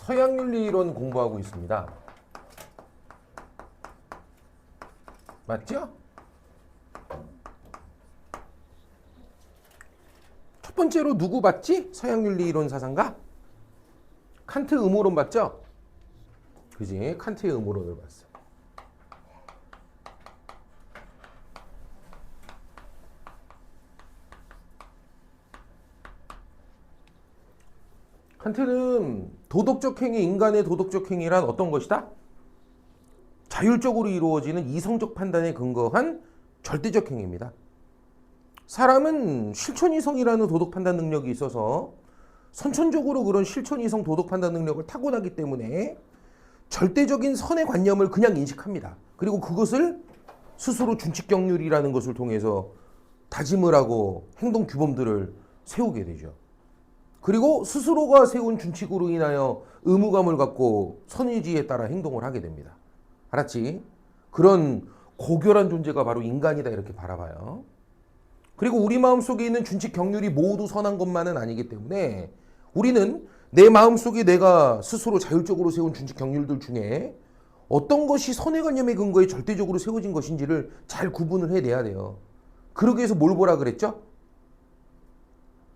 서양윤리 이론 공부하고 있습니다. 맞죠? 첫 번째로 누구 봤지? 서양윤리 이론 사상가? 칸트 의무론 봤죠? 그지? 칸트의 의무론을 봤어. 칸트는 도덕적 행위, 인간의 도덕적 행위란 어떤 것이다? 자율적으로 이루어지는 이성적 판단에 근거한 절대적 행위입니다. 사람은 실천이성이라는 도덕 판단 능력이 있어서 선천적으로 그런 실천이성 도덕 판단 능력을 타고나기 때문에 절대적인 선의 관념을 그냥 인식합니다. 그리고 그것을 스스로 준칙경률이라는 것을 통해서 다짐을 하고 행동 규범들을 세우게 되죠. 그리고 스스로가 세운 준칙으로 인하여 의무감을 갖고 선의지에 따라 행동을 하게 됩니다. 알았지? 그런 고결한 존재가 바로 인간이다 이렇게 바라봐요. 그리고 우리 마음속에 있는 준칙 경률이 모두 선한 것만은 아니기 때문에 우리는 내 마음속에 내가 스스로 자율적으로 세운 준칙 경률들 중에 어떤 것이 선의관념의 근거에 절대적으로 세워진 것인지를 잘 구분을 해내야 돼요. 그러기 위해서 뭘 보라 그랬죠?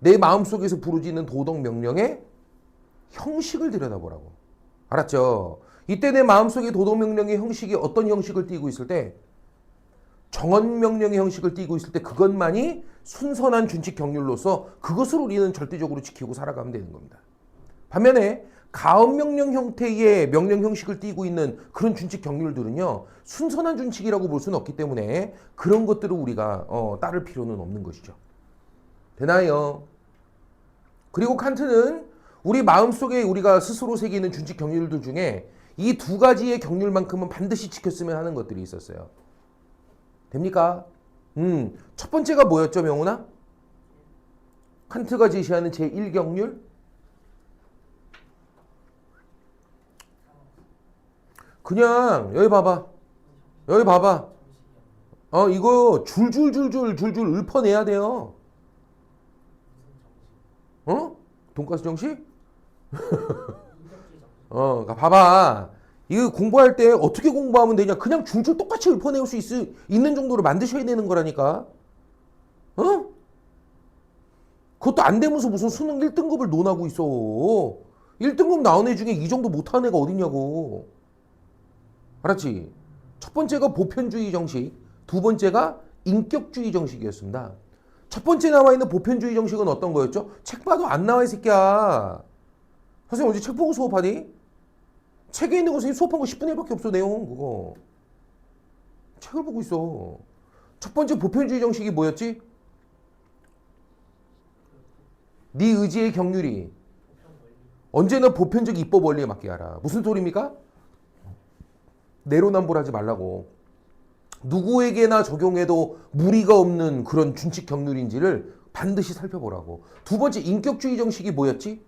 내 마음속에서 부르짖는 도덕 명령의 형식을 들여다보라고. 알았죠? 이때 내 마음속에 도덕 명령의 형식이 어떤 형식을 띠고 있을 때, 정언 명령의 형식을 띠고 있을 때 그것만이 순선한 준칙 경률로서 그것을 우리는 절대적으로 지키고 살아가면 되는 겁니다. 반면에 가언 명령 형태의 명령 형식을 띠고 있는 그런 준칙 경률들은요, 순선한 준칙이라고 볼 수는 없기 때문에 그런 것들을 우리가 따를 필요는 없는 것이죠. 되나요? 그리고 칸트는 우리 마음속에 우리가 스스로 새기는 준칙 경률들 중에 이 두 가지의 경률만큼은 반드시 지켰으면 하는 것들이 있었어요. 됩니까? 첫 번째가 뭐였죠, 명훈아? 칸트가 제시하는 제1경률? 그냥 여기 봐봐. 여기 봐봐. 이거 줄줄 읊어내야 돼요. 돈가스 정식? 봐봐. 이거 공부할 때 어떻게 공부하면 되냐? 그냥 줄줄 똑같이 읊어낼 수 있는 정도로 만드셔야 되는 거라니까. 그것도 안 되면서 무슨 수능 1등급을 논하고 있어. 1등급 나온 애 중에 이 정도 못하는 애가 어딨냐고. 알았지? 첫 번째가 보편주의 정식, 두 번째가 인격주의 정식이었습니다. 첫 번째 나와 있는 보편주의 정식은 어떤 거였죠? 책 봐도 안 나와, 이 새끼야. 선생님 어제 책 보고 수업하니? 책에 있는 거 선생님 수업한 거 10분의 1밖에 없어, 내용 그거. 책을 보고 있어. 첫 번째 보편주의 정식이 뭐였지? 네 의지의 경륜이 언제나 보편적 입법 원리에 맞게 하라. 무슨 소리입니까? 내로남불하지 말라고. 누구에게나 적용해도 무리가 없는 그런 준칙 경륜인지를 반드시 살펴보라고. 두 번째 인격주의 정식이 뭐였지?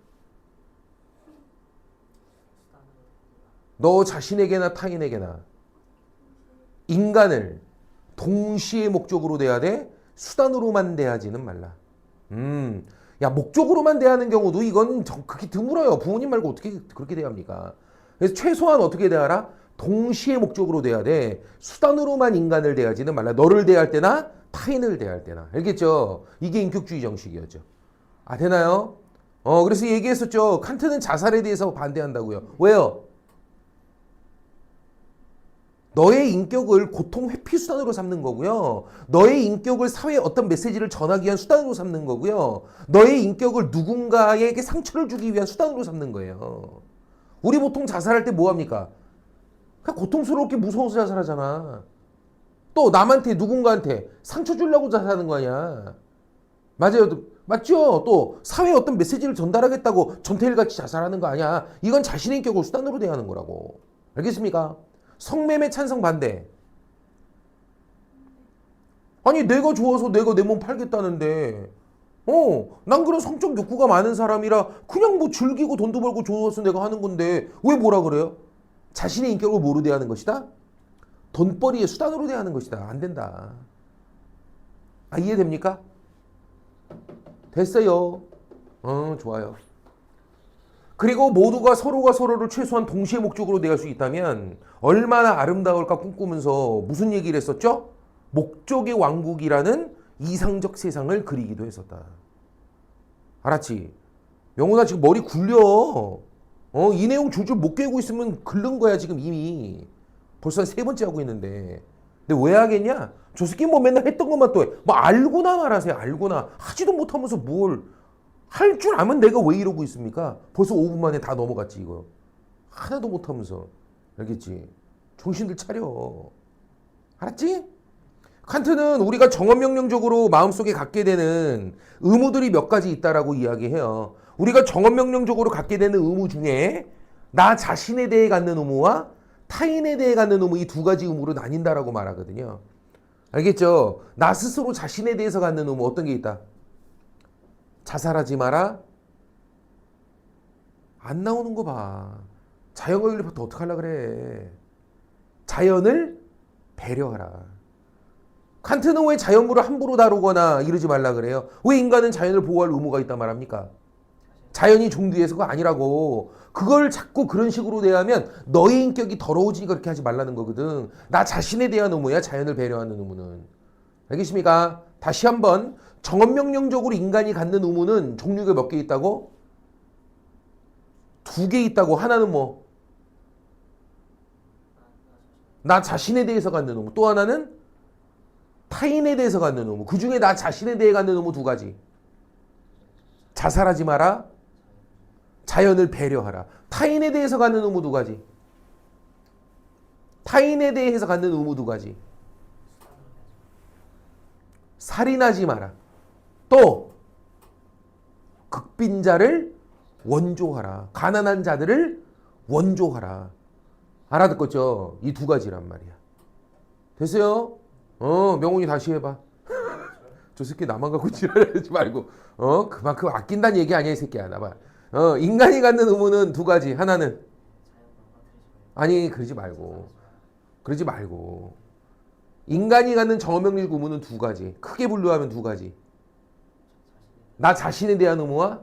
너 자신에게나 타인에게나 인간을 동시에 목적으로 대해야 돼? 수단으로만 대하지는 말라. 야, 목적으로만 대하는 경우도 이건 극히 드물어요. 부모님 말고 어떻게 그렇게 대합니까? 그래서 최소한 어떻게 대하라? 동시에 목적으로 대해야 돼. 수단으로만 인간을 대하지는 말라. 너를 대할 때나 타인을 대할 때나. 알겠죠? 이게 인격주의 정식이었죠. 되나요? 그래서 얘기했었죠. 칸트는 자살에 대해서 반대한다고요. 왜요? 너의 인격을 고통 회피 수단으로 삼는 거고요. 너의 인격을 사회에 어떤 메시지를 전하기 위한 수단으로 삼는 거고요. 너의 인격을 누군가에게 상처를 주기 위한 수단으로 삼는 거예요. 우리 보통 자살할 때 뭐 합니까? 그냥 고통스럽게 무서워서 자살하잖아. 또 남한테 누군가한테 상처 주려고 자살하는 거 아니야. 맞아요. 맞죠? 또 사회에 어떤 메시지를 전달하겠다고 전태일같이 자살하는 거 아니야. 이건 자신의 인격을 수단으로 대하는 거라고. 알겠습니까? 성매매 찬성 반대. 아니 내가 좋아서 내가 내 몸 팔겠다는데 난 그런 성적 욕구가 많은 사람이라 그냥 뭐 즐기고 돈도 벌고 좋아서 내가 하는 건데 왜 뭐라 그래요? 자신의 인격을 뭐로 대하는 것이다? 돈벌이의 수단으로 대하는 것이다. 안 된다. 이해됩니까? 됐어요. 좋아요. 그리고 모두가 서로가 서로를 최소한 동시에 목적으로 대할 수 있다면 얼마나 아름다울까 꿈꾸면서 무슨 얘기를 했었죠? 목적의 왕국이라는 이상적 세상을 그리기도 했었다. 알았지? 명훈아 지금 머리 굴려. 이 내용 줄줄 못 깨고 있으면 긁는 거야 지금 이미. 벌써 세 번째 하고 있는데. 근데 왜 하겠냐? 저 새끼 뭐 맨날 했던 것만 또 해. 뭐 알고나 말하세요. 알고나. 하지도 못하면서 뭘. 할 줄 알면 내가 왜 이러고 있습니까? 벌써 5분 만에 다 넘어갔지 이거. 하나도 못하면서. 알겠지? 정신들 차려. 알았지? 칸트는 우리가 정언명령적으로 마음속에 갖게 되는 의무들이 몇 가지 있다라고 이야기해요. 우리가 정언명령적으로 갖게 되는 의무 중에 나 자신에 대해 갖는 의무와 타인에 대해 갖는 의무 이 두 가지 의무로 나뉜다라고 말하거든요. 알겠죠? 나 스스로 자신에 대해서 갖는 의무 어떤 게 있다? 자살하지 마라. 안 나오는 거 봐. 자연과 윤리파트 어떡하려 그래. 자연을 배려하라. 칸트는 왜 자연물을 함부로 다루거나 이러지 말라 그래요? 왜 인간은 자연을 보호할 의무가 있단 말합니까? 자연이 종교에서가 아니라고. 그걸 자꾸 그런 식으로 대하면 너의 인격이 더러워지니까 그렇게 하지 말라는 거거든. 나 자신에 대한 의무야. 자연을 배려하는 의무는. 알겠습니까? 다시 한번 정언명령적으로 인간이 갖는 의무는 종류가 몇 개 있다고? 2개 있다고. 하나는 뭐? 나 자신에 대해서 갖는 의무. 또 하나는 타인에 대해서 갖는 의무. 그 중에 나 자신에 대해 갖는 의무 2가지. 자살하지 마라. 자연을 배려하라. 타인에 대해서 갖는 의무 2가지. 타인에 대해서 갖는 의무 2가지. 살인하지 마라. 또 극빈자를 원조하라. 가난한 자들을 원조하라. 알아듣겠죠? 이 2가지란 말이야. 됐어요? 명훈이 다시 해봐. 저 새끼 나만 갖고 지랄하지 말고. 그만큼 아낀다는 얘기 아니야 이 새끼야. 나봐. 인간이 갖는 의무는 2가지. 하나는 아니 그러지 말고. 그러지 말고. 인간이 갖는 정언명령 의무는 2가지. 크게 분류하면 2가지. 나 자신에 대한 의무와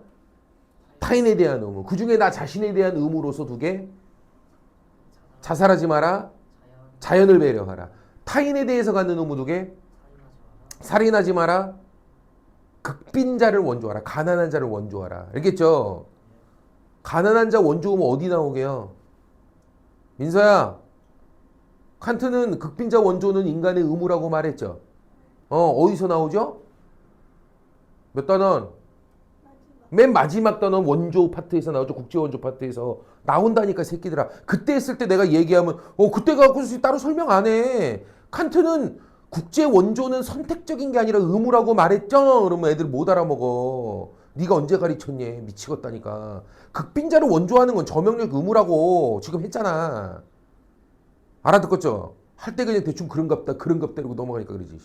타인에 대한 의무. 그 중에 나 자신에 대한 의무로서 2개. 자살하지 마라. 자연을 배려하라. 타인에 대해서 갖는 의무 2개. 살인하지 마라. 극빈자를 원조하라. 가난한 자를 원조하라. 알겠죠? 가난한 자 원조하면 어디 나오게요? 민서야. 칸트는 극빈자 원조는 인간의 의무라고 말했죠. 어디서 나오죠? 몇 단원? 맨 마지막 단원 원조 파트에서 나오죠. 국제 원조 파트에서 나온다니까 새끼들아. 그때 했을 때 내가 얘기하면 그때 갖고 따로 설명 안 해. 칸트는 국제 원조는 선택적인 게 아니라 의무라고 말했죠. 그러면 애들 못 알아먹어. 네가 언제 가르쳤니? 미치겠다니까. 극빈자를 원조하는 건 저명력 의무라고 지금 했잖아. 알아듣겠죠? 할 때 그냥 대충 그런갑다 이러고 넘어가니까 그러지.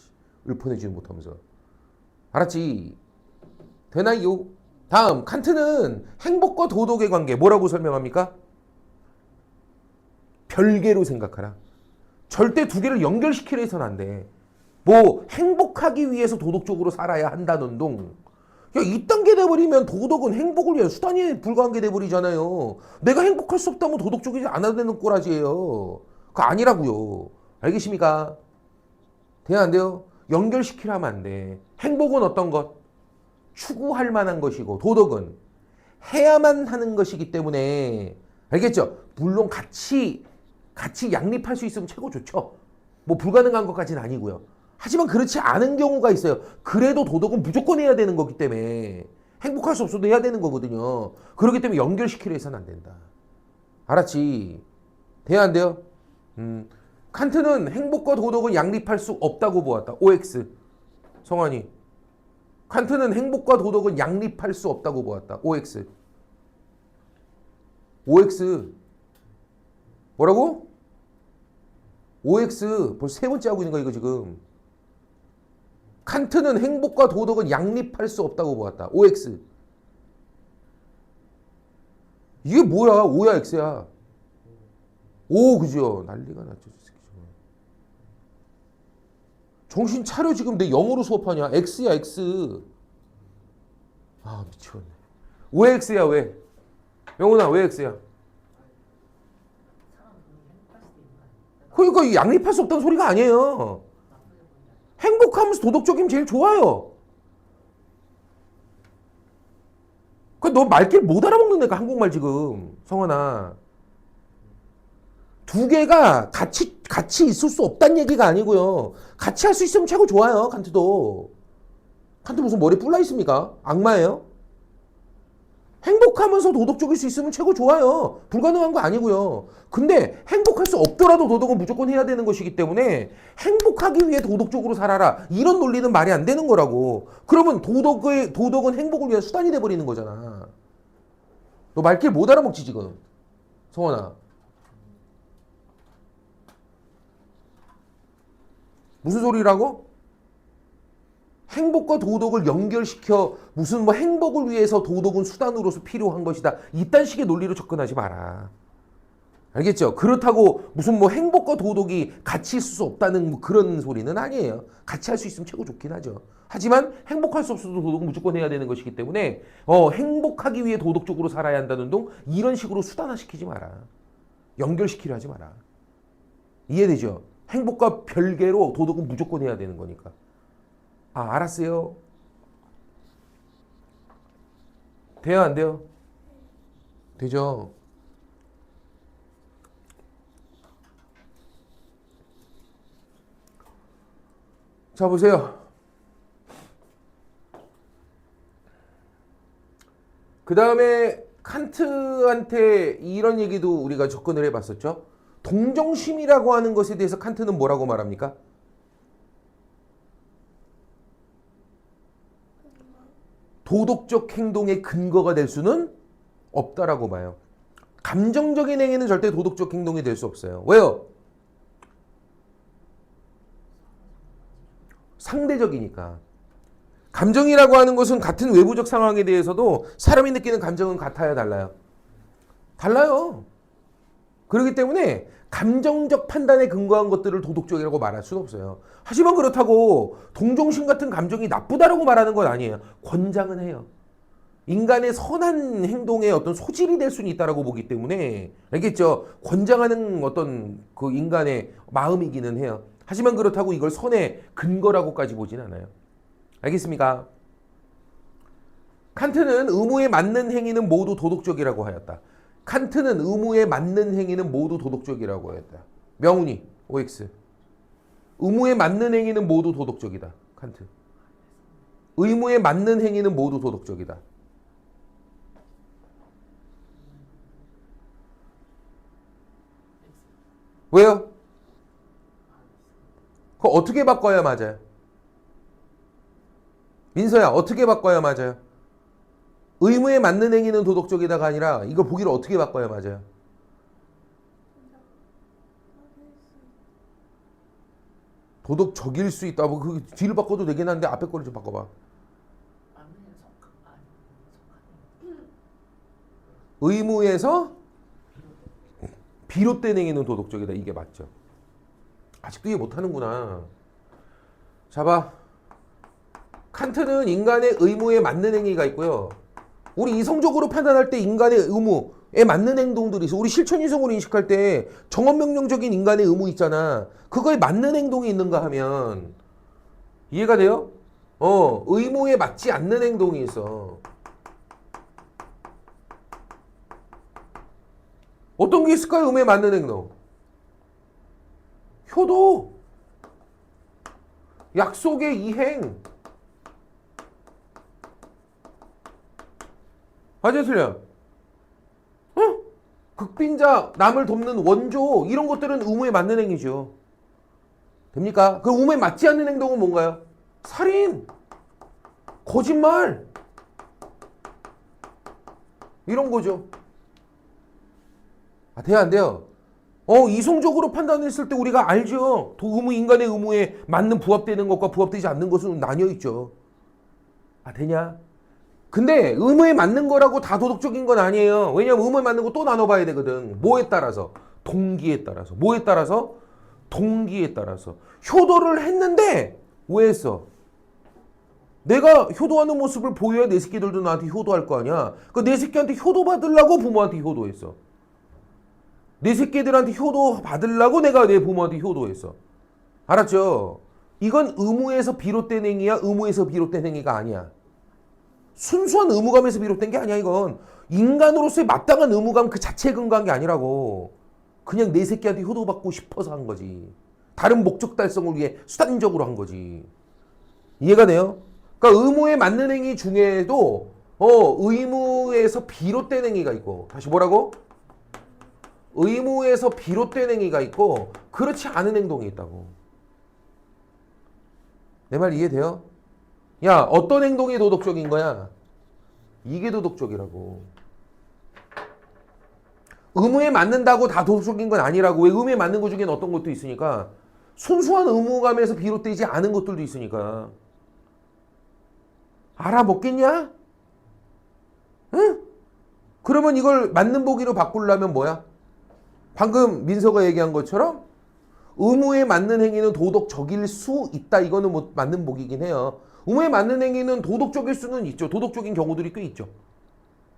읊어내지는 못하면서. 알았지? 되나요? 다음 칸트는 행복과 도덕의 관계 뭐라고 설명합니까? 별개로 생각하라. 절대 2개를 연결시키려 해서는 안 돼. 뭐 행복하기 위해서 도덕적으로 살아야 한다는 동. 야, 이딴 게 돼버리면 도덕은 행복을 위한 수단이 불과한 게 돼버리잖아요. 내가 행복할 수 없다면 도덕적이지 않아도 되는 꼬라지예요. 그거 아니라고요. 알겠습니까? 돼야 안 돼요? 연결시키려 하면 안 돼. 행복은 어떤 것? 추구할 만한 것이고 도덕은 해야만 하는 것이기 때문에 알겠죠? 물론 같이 양립할 수 있으면 최고 좋죠. 뭐 불가능한 것까지는 아니고요. 하지만 그렇지 않은 경우가 있어요. 그래도 도덕은 무조건 해야 되는 거기 때문에 행복할 수 없어도 해야 되는 거거든요. 그렇기 때문에 연결시키려 해서는 안 된다. 알았지? 돼야 안 돼요? 칸트는 행복과 도덕은 양립할 수 없다고 보았다. OX. 성환이. 칸트는 행복과 도덕은 양립할 수 없다고 보았다. OX. OX. 뭐라고? OX. 벌써 3번째 하고 있는 거야 이거 지금. 칸트는 행복과 도덕은 양립할 수 없다고 보았다. OX. 이게 뭐야? O야 X야? O 그죠? 난리가 났죠. 정신 차려. 지금 내 영어로 수업하냐? X야 X. 아 미치겠네. 왜 X야 왜? 영훈아 왜 X야? 그러니까 양립할 수 없다는 소리가 아니에요. 행복하면서 도덕적이면 제일 좋아요. 너 말귀를 못 알아먹는 애가 한국말 지금 성원아. 두 개가 같이 있을 수 없다는 얘기가 아니고요. 같이 할 수 있으면 최고 좋아요. 칸트도. 칸트 무슨 머리 뿔나 있습니까? 악마예요? 행복하면서 도덕적일 수 있으면 최고 좋아요. 불가능한 거 아니고요. 근데 행복할 수 없더라도 도덕은 무조건 해야 되는 것이기 때문에 행복하기 위해 도덕적으로 살아라. 이런 논리는 말이 안 되는 거라고. 그러면 도덕은 행복을 위한 수단이 돼버리는 거잖아. 너 말길 못 알아먹지 지금. 성원아. 무슨 소리라고? 행복과 도덕을 연결시켜 무슨 뭐 행복을 위해서 도덕은 수단으로서 필요한 것이다. 이딴 식의 논리로 접근하지 마라. 알겠죠? 그렇다고 무슨 뭐 행복과 도덕이 같이 있을 수 없다는 뭐 그런 소리는 아니에요. 같이 할 수 있으면 최고 좋긴 하죠. 하지만 행복할 수 없어도 도덕은 무조건 해야 되는 것이기 때문에 행복하기 위해 도덕적으로 살아야 한다는 동 이런 식으로 수단화시키지 마라. 연결시키려 하지 마라. 이해되죠? 행복과 별개로 도덕은 무조건 해야 되는 거니까. 아, 알았어요. 돼요, 안 돼요? 되죠? 자, 보세요. 그 다음에 칸트한테 이런 얘기도 우리가 접근을 해봤었죠. 동정심이라고 하는 것에 대해서 칸트는 뭐라고 말합니까? 도덕적 행동의 근거가 될 수는 없다라고 봐요. 감정적인 행위는 절대 도덕적 행동이 될 수 없어요. 왜요? 상대적이니까. 감정이라고 하는 것은 같은 외부적 상황에 대해서도 사람이 느끼는 감정은 같아요, 달라요? 달라요. 그렇기 때문에 감정적 판단에 근거한 것들을 도덕적이라고 말할 수는 없어요. 하지만 그렇다고 동정심 같은 감정이 나쁘다라고 말하는 건 아니에요. 권장은 해요. 인간의 선한 행동의 어떤 소질이 될 수는 있다라고 보기 때문에 알겠죠? 권장하는 어떤 그 인간의 마음이기는 해요. 하지만 그렇다고 이걸 선의 근거라고까지 보진 않아요. 알겠습니까? 칸트는 의무에 맞는 행위는 모두 도덕적이라고 하였다. 칸트는 의무에 맞는 행위는 모두 도덕적이라고 하였다. 명훈이 OX. 의무에 맞는 행위는 모두 도덕적이다. 칸트. 의무에 맞는 행위는 모두 도덕적이다. 왜요? 그거 어떻게 바꿔야 맞아요? 민서야, 어떻게 바꿔야 맞아요? 의무에 맞는 행위는 도덕적이다가 아니라 이거 보기를 어떻게 바꿔야 맞아요? 도덕적일 수 있다. 뭐 그 뒤를 바꿔도 되긴 한데 앞에 거를 좀 바꿔봐. 의무에서 비롯된 행위는 도덕적이다. 이게 맞죠. 아직도 이해 못하는구나. 자 봐. 칸트는 인간의 의무에 맞는 행위가 있고요. 우리 이성적으로 판단할 때 인간의 의무에 맞는 행동들이 있어. 우리 실천 이성으로 인식할 때 정언명령적인 인간의 의무 있잖아. 그거에 맞는 행동이 있는가 하면 이해가 돼요? 의무에 맞지 않는 행동이 있어. 어떤 게 있을까요? 의무에 맞는 행동. 효도. 약속의 이행. 맞아요, 틀려? 극빈자, 남을 돕는 원조 이런 것들은 의무에 맞는 행위죠. 됩니까? 그 의무에 맞지 않는 행동은 뭔가요? 살인, 거짓말 이런 거죠. 아, 돼요, 안 돼요? 이성적으로 판단했을 때 우리가 알죠. 인간의 의무에 맞는 부합되는 것과 부합되지 않는 것은 나뉘어 있죠. 아, 되냐? 근데 의무에 맞는 거라고 다 도덕적인 건 아니에요. 왜냐면 의무에 맞는 거 또 나눠봐야 되거든. 뭐에 따라서? 동기에 따라서. 뭐에 따라서? 동기에 따라서. 효도를 했는데 왜 했어? 내가 효도하는 모습을 보여야 내 새끼들도 나한테 효도할 거 아니야. 그러니까 내 새끼한테 효도 받으려고 부모한테 효도했어. 내 새끼들한테 효도 받으려고 내가 내 부모한테 효도했어. 알았죠? 이건 의무에서 비롯된 행위야, 의무에서 비롯된 행위가 아니야. 순수한 의무감에서 비롯된 게 아니야, 이건. 인간으로서의 마땅한 의무감 그 자체에 근거한 게 아니라고. 그냥 내 새끼한테 효도받고 싶어서 한 거지. 다른 목적 달성을 위해 수단적으로 한 거지. 이해가 돼요? 그러니까 의무에 맞는 행위 중에도 의무에서 비롯된 행위가 있고, 다시 뭐라고? 의무에서 비롯된 행위가 있고 그렇지 않은 행동이 있다고. 내 말 이해돼요? 야, 어떤 행동이 도덕적인 거야? 이게 도덕적이라고. 의무에 맞는다고 다 도덕적인 건 아니라고. 왜? 의무에 맞는 것 중에는 어떤 것도 있으니까. 순수한 의무감에서 비롯되지 않은 것들도 있으니까. 알아먹겠냐? 응? 그러면 이걸 맞는 보기로 바꾸려면 뭐야? 방금 민서가 얘기한 것처럼 의무에 맞는 행위는 도덕적일 수 있다. 이거는 뭐 맞는 보기긴 해요. 의무에 맞는 행위는 도덕적일 수는 있죠. 도덕적인 경우들이 꽤 있죠.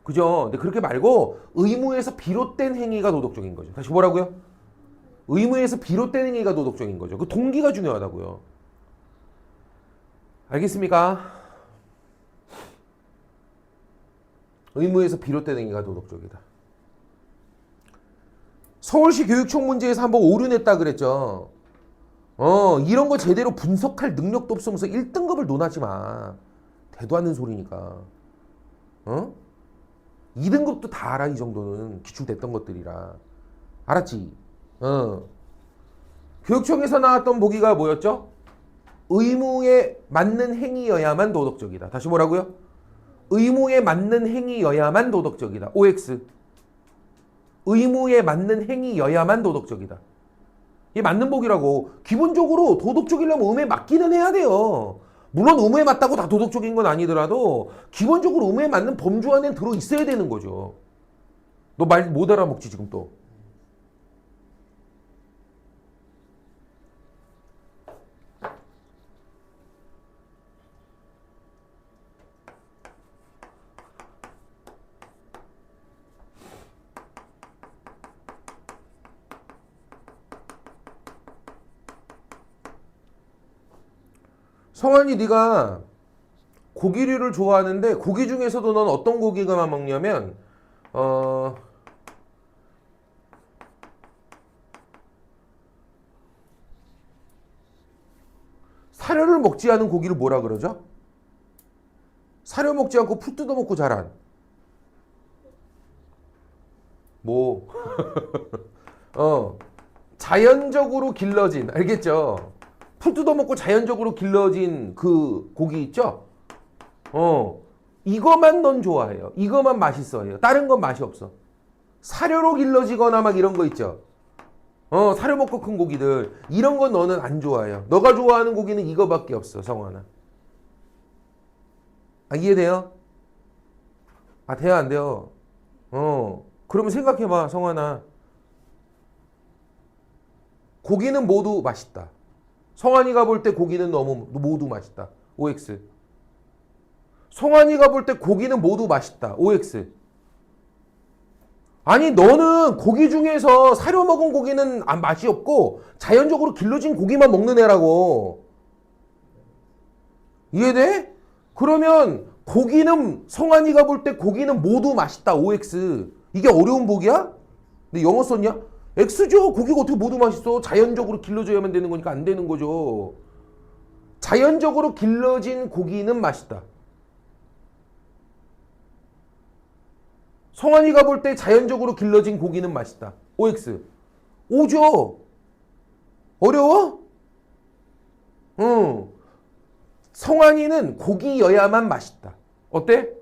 그죠? 근데 그렇게 말고 의무에서 비롯된 행위가 도덕적인 거죠. 다시 뭐라고요? 의무에서 비롯된 행위가 도덕적인 거죠. 그 동기가 중요하다고요. 알겠습니까? 의무에서 비롯된 행위가 도덕적이다. 서울시 교육청 문제에서 한번 오류냈다 그랬죠. 이런 거 제대로 분석할 능력도 없으면서 1등급을 논하지 마. 대도 않는 소리니까. 2등급도 다 알아, 이 정도는. 기출됐던 것들이라. 알았지? 교육청에서 나왔던 보기가 뭐였죠? 의무에 맞는 행위여야만 도덕적이다. 다시 뭐라고요? 의무에 맞는 행위여야만 도덕적이다. OX. 의무에 맞는 행위여야만 도덕적이다. 이게 맞는 복이라고. 기본적으로 도덕적이려면 의무에 맞기는 해야 돼요. 물론 의무에 맞다고 다 도덕적인 건 아니더라도 기본적으로 의무에 맞는 범주 안에 들어있어야 되는 거죠. 너 말 못 알아먹지 지금 또. 성환이 네가 고기류를 좋아하는데 고기 중에서도 넌 어떤 고기가 먹냐면 사료를 먹지 않은 고기를 뭐라 그러죠? 사료 먹지 않고 풀 뜯어 먹고 자란 뭐 자연적으로 길러진, 알겠죠? 풀 뜯어먹고 자연적으로 길러진 그 고기 있죠? 이거만 넌 좋아해요. 이거만 맛있어해요. 다른 건 맛이 없어. 사료로 길러지거나 막 이런 거 있죠? 사료 먹고 큰 고기들. 이런 건 너는 안 좋아해요. 너가 좋아하는 고기는 이거밖에 없어, 성환아. 아, 이해돼요? 아, 돼요, 안 돼요? 그러면 생각해봐, 성환아. 고기는 모두 맛있다. 성환이가 볼 때 고기는 모두 맛있다. OX. 성환이가 볼 때 고기는 모두 맛있다. OX. 아니, 너는 고기 중에서 사료 먹은 고기는 맛이 없고 자연적으로 길러진 고기만 먹는 애라고. 이해돼? 그러면 고기는, 성환이가 볼 때 고기는 모두 맛있다. OX. 이게 어려운 복이야? 근데 영어 썼냐? X죠. 고기가 어떻게 모두 맛있어? 자연적으로 길러져야만 되는 거니까 안 되는 거죠. 자연적으로 길러진 고기는 맛있다. 성환이가 볼 때 자연적으로 길러진 고기는 맛있다. OX. O죠. 어려워? 응. 성환이는 고기여야만 맛있다. 어때?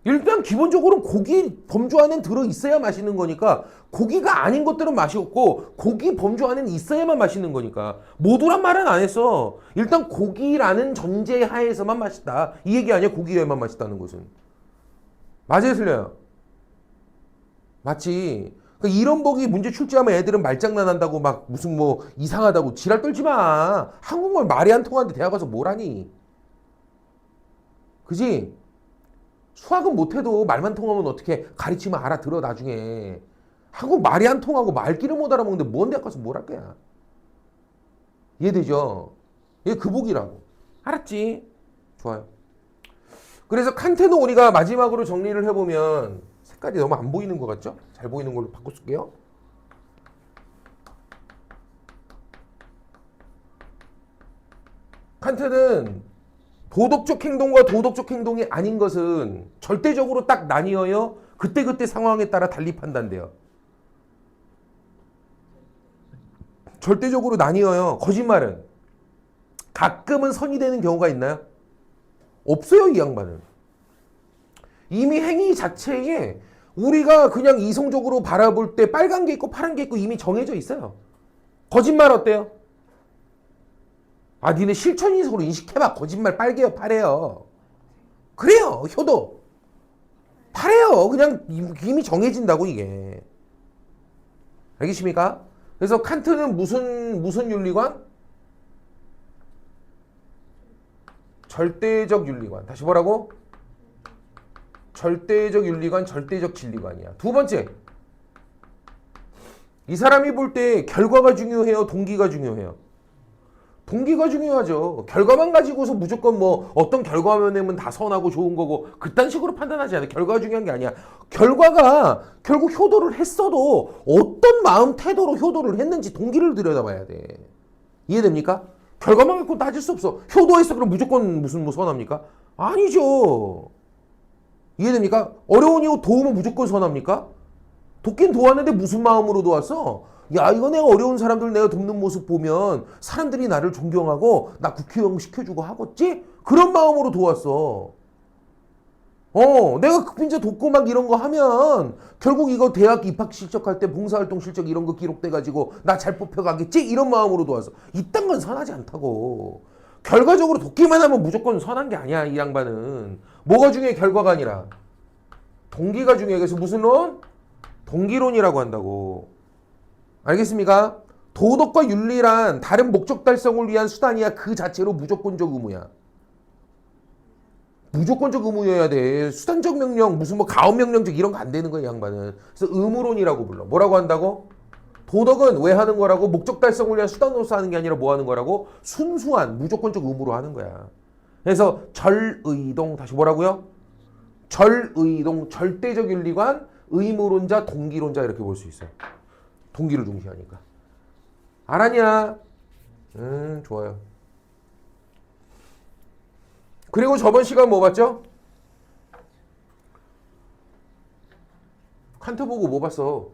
일단 기본적으로 고기 범주 안엔 들어있어야 맛있는 거니까 고기가 아닌 것들은 맛이 없고 고기 범주 안엔 있어야만 맛있는 거니까 모두란 말은 안 했어. 일단 고기라는 전제 하에서만 맛있다. 이 얘기 아니야? 고기여야만 맛있다는 것은. 맞아요, 틀려요? 맞지. 그러니까 이런 보기 문제 출제하면 애들은 말장난한다고 막 무슨 뭐 이상하다고 지랄 떨지 마. 한국말 말이 안 통하는데 대학 가서 뭘 하니? 그지? 수학은 못해도 말만 통하면 어떻게 가르치면 알아들어 나중에. 한국 말이 안 통하고 말귀를 못 알아먹는데 뭔 대학 가서 뭘 할 거야? 이해되죠? 이게 그 복이라고. 알았지? 좋아요. 그래서 칸트는 우리가 마지막으로 정리를 해보면 색깔이 너무 안 보이는 것 같죠? 잘 보이는 걸로 바꿔 쓸게요. 칸트는 도덕적 행동과 도덕적 행동이 아닌 것은 절대적으로 딱 나뉘어요. 그때그때 상황에 따라 달리 판단돼요. 절대적으로 나뉘어요. 거짓말은 가끔은 선이 되는 경우가 있나요? 없어요, 이 양반은. 이미 행위 자체에 우리가 그냥 이성적으로 바라볼 때 빨간 게 있고 파란 게 있고 이미 정해져 있어요. 거짓말 어때요? 아, 니네 실천인식으로 인식해봐. 거짓말 빨개요, 파래요. 그래요, 효도. 파래요. 그냥 이미 정해진다고, 이게. 알겠습니까? 그래서 칸트는 무슨 윤리관? 절대적 윤리관. 다시 뭐라고? 절대적 윤리관, 절대적 진리관이야. 두 번째, 이 사람이 볼 때 결과가 중요해요, 동기가 중요해요? 동기가 중요하죠. 결과만 가지고서 무조건 뭐 어떤 결과면은 다 선하고 좋은 거고 그딴 식으로 판단하지 않아요. 결과가 중요한 게 아니야. 결과가 결국 효도를 했어도 어떤 마음 태도로 효도를 했는지 동기를 들여다봐야 돼. 이해됩니까? 결과만 갖고 따질 수 없어. 효도했어 그럼 무조건 무슨 뭐 선합니까? 아니죠. 이해됩니까? 어려운 이유 도우면 무조건 선합니까? 돕긴 도왔는데 무슨 마음으로 도왔어? 야, 이거 내가 어려운 사람들 내가 돕는 모습 보면 사람들이 나를 존경하고 나 국회의원 시켜주고 하겠지? 그런 마음으로 도왔어. 내가 급빈자 돕고 막 이런 거 하면 결국 이거 대학 입학 실적할 때 봉사활동 실적 이런 거 기록돼가지고 나 잘 뽑혀가겠지? 이런 마음으로 도왔어. 이딴 건 선하지 않다고. 결과적으로 돕기만 하면 무조건 선한 게 아니야, 이 양반은. 뭐가 중요해? 결과가 아니라 동기가 중요해. 그래서 무슨 론? 동기론이라고 한다고. 알겠습니까? 도덕과 윤리란 다른 목적 달성을 위한 수단이야. 그 자체로 무조건적 의무야. 무조건적 의무여야 돼. 수단적 명령, 무슨 뭐 가업 명령적 이런 거 안 되는 거야, 이 양반은. 그래서 의무론이라고 불러. 뭐라고 한다고? 도덕은 왜 하는 거라고? 목적 달성을 위한 수단으로서 하는 게 아니라 뭐 하는 거라고? 순수한 무조건적 의무로 하는 거야. 그래서 절의동, 다시 뭐라고요? 절의동, 절대적 윤리관, 의무론자, 동기론자 이렇게 볼 수 있어요. 동기를 중시하니까. 알았냐? 좋아요. 그리고 저번 시간 뭐 봤죠? 칸트 보고 뭐 봤어?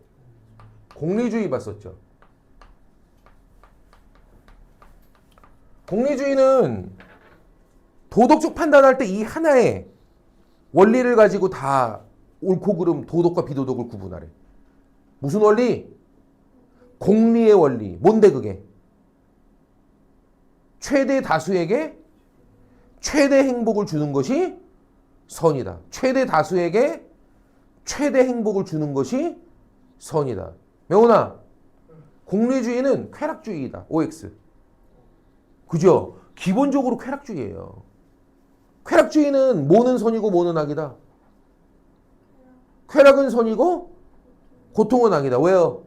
공리주의 봤었죠. 공리주의는 도덕적 판단할 때 이 하나의 원리를 가지고 다 옳고 그름, 도덕과 비도덕을 구분하래. 무슨 원리? 공리의 원리. 뭔데 그게? 최대 다수에게 최대 행복을 주는 것이 선이다. 최대 다수에게 최대 행복을 주는 것이 선이다. 명훈아, 공리주의는 쾌락주의이다. OX. 그죠? 기본적으로 쾌락주의예요. 쾌락주의는 뭐는 선이고 뭐는 악이다. 쾌락은 선이고 고통은 악이다. 왜요?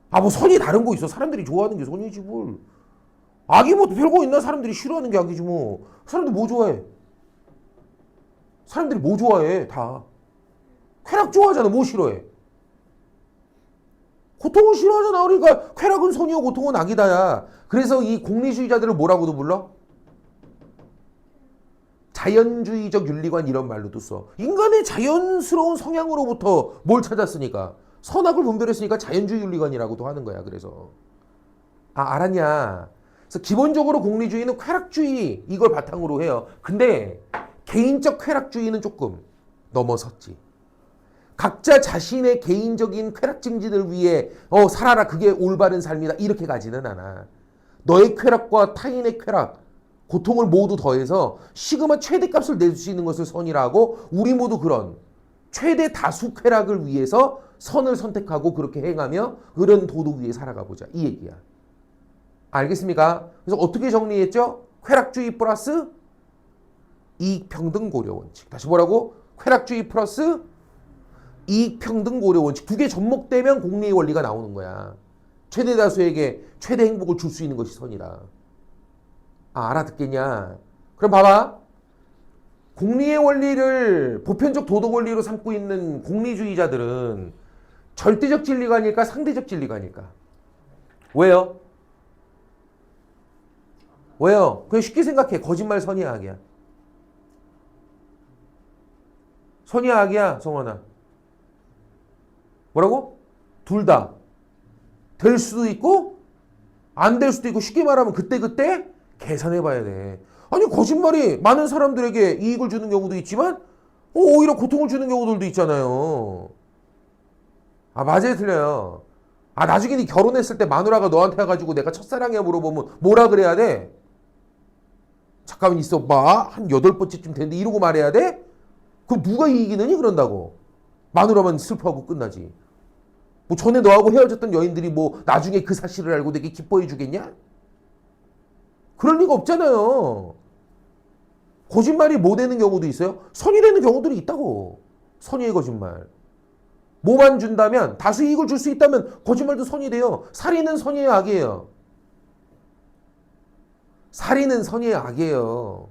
아, 뭐 선이 다른 거 있어. 사람들이 좋아하는 게 선이지 뭘. 악이 뭐 별거 있나? 사람들이 싫어하는 게 악이지 뭐. 사람들 뭐 좋아해? 사람들이 뭐 좋아해? 다. 쾌락 좋아하잖아. 뭐 싫어해? 고통을 싫어하잖아. 그러니까 쾌락은 선이요 고통은 악이다야. 그래서 이 공리주의자들을 뭐라고도 불러? 자연주의적 윤리관 이런 말로도 써. 인간의 자연스러운 성향으로부터 뭘 찾았으니까? 선악을 분별했으니까 자연주의 윤리관이라고도 하는 거야. 그래서 알았냐? 그래서 기본적으로 공리주의는 쾌락주의 이걸 바탕으로 해요. 근데 개인적 쾌락주의는 조금 넘어섰지. 각자 자신의 개인적인 쾌락 증진을 위해 살아라 그게 올바른 삶이다 이렇게 가지는 않아. 너의 쾌락과 타인의 쾌락, 고통을 모두 더해서 시그마 최대값을 낼 수 있는 것을 선이라 하고 우리 모두 그런 최대 다수 쾌락을 위해서 선을 선택하고 그렇게 행하며 그런 도덕 위에 살아가 보자. 이 얘기야. 알겠습니까? 그래서 어떻게 정리했죠? 쾌락주의 플러스 이익평등 고려 원칙. 다시 뭐라고? 쾌락주의 플러스 이익평등 고려 원칙. 두 개 접목되면 공리의 원리가 나오는 거야. 최대 다수에게 최대 행복을 줄 수 있는 것이 선이다. 아, 알아듣겠냐? 그럼 봐봐. 공리의 원리를 보편적 도덕 원리로 삼고 있는 공리주의자들은 절대적 진리가 아닐까? 상대적 진리가 아닐까? 왜요? 왜요? 그냥 쉽게 생각해. 거짓말 선이야, 악이야? 선이야, 악이야, 성원아? 뭐라고? 둘 다. 될 수도 있고 안 될 수도 있고 쉽게 말하면 그때그때 계산해 봐야 돼. 아니 거짓말이 많은 사람들에게 이익을 주는 경우도 있지만 오히려 고통을 주는 경우들도 있잖아요. 아 맞아요 틀려요. 아 나중에 네 결혼했을 때 마누라가 너한테 와가지고 내가 첫사랑이야 물어보면 뭐라 그래야 돼? 잠깐만 있어봐. 한 8번째쯤 됐는데 이러고 말해야 돼? 그럼 누가 이기느니 그런다고. 마누라만 슬퍼하고 끝나지. 뭐 전에 너하고 헤어졌던 여인들이 뭐 나중에 그 사실을 알고 되게 기뻐해 주겠냐? 그럴 리가 없잖아요. 거짓말이 뭐 되는 경우도 있어요? 선이 되는 경우들이 있다고. 선의의 거짓말. 뭐만 준다면 다수 이익을 줄 수 있다면 거짓말도 선이 돼요. 살인은 선이에요, 악이에요? 살인은 선이에요, 악이에요?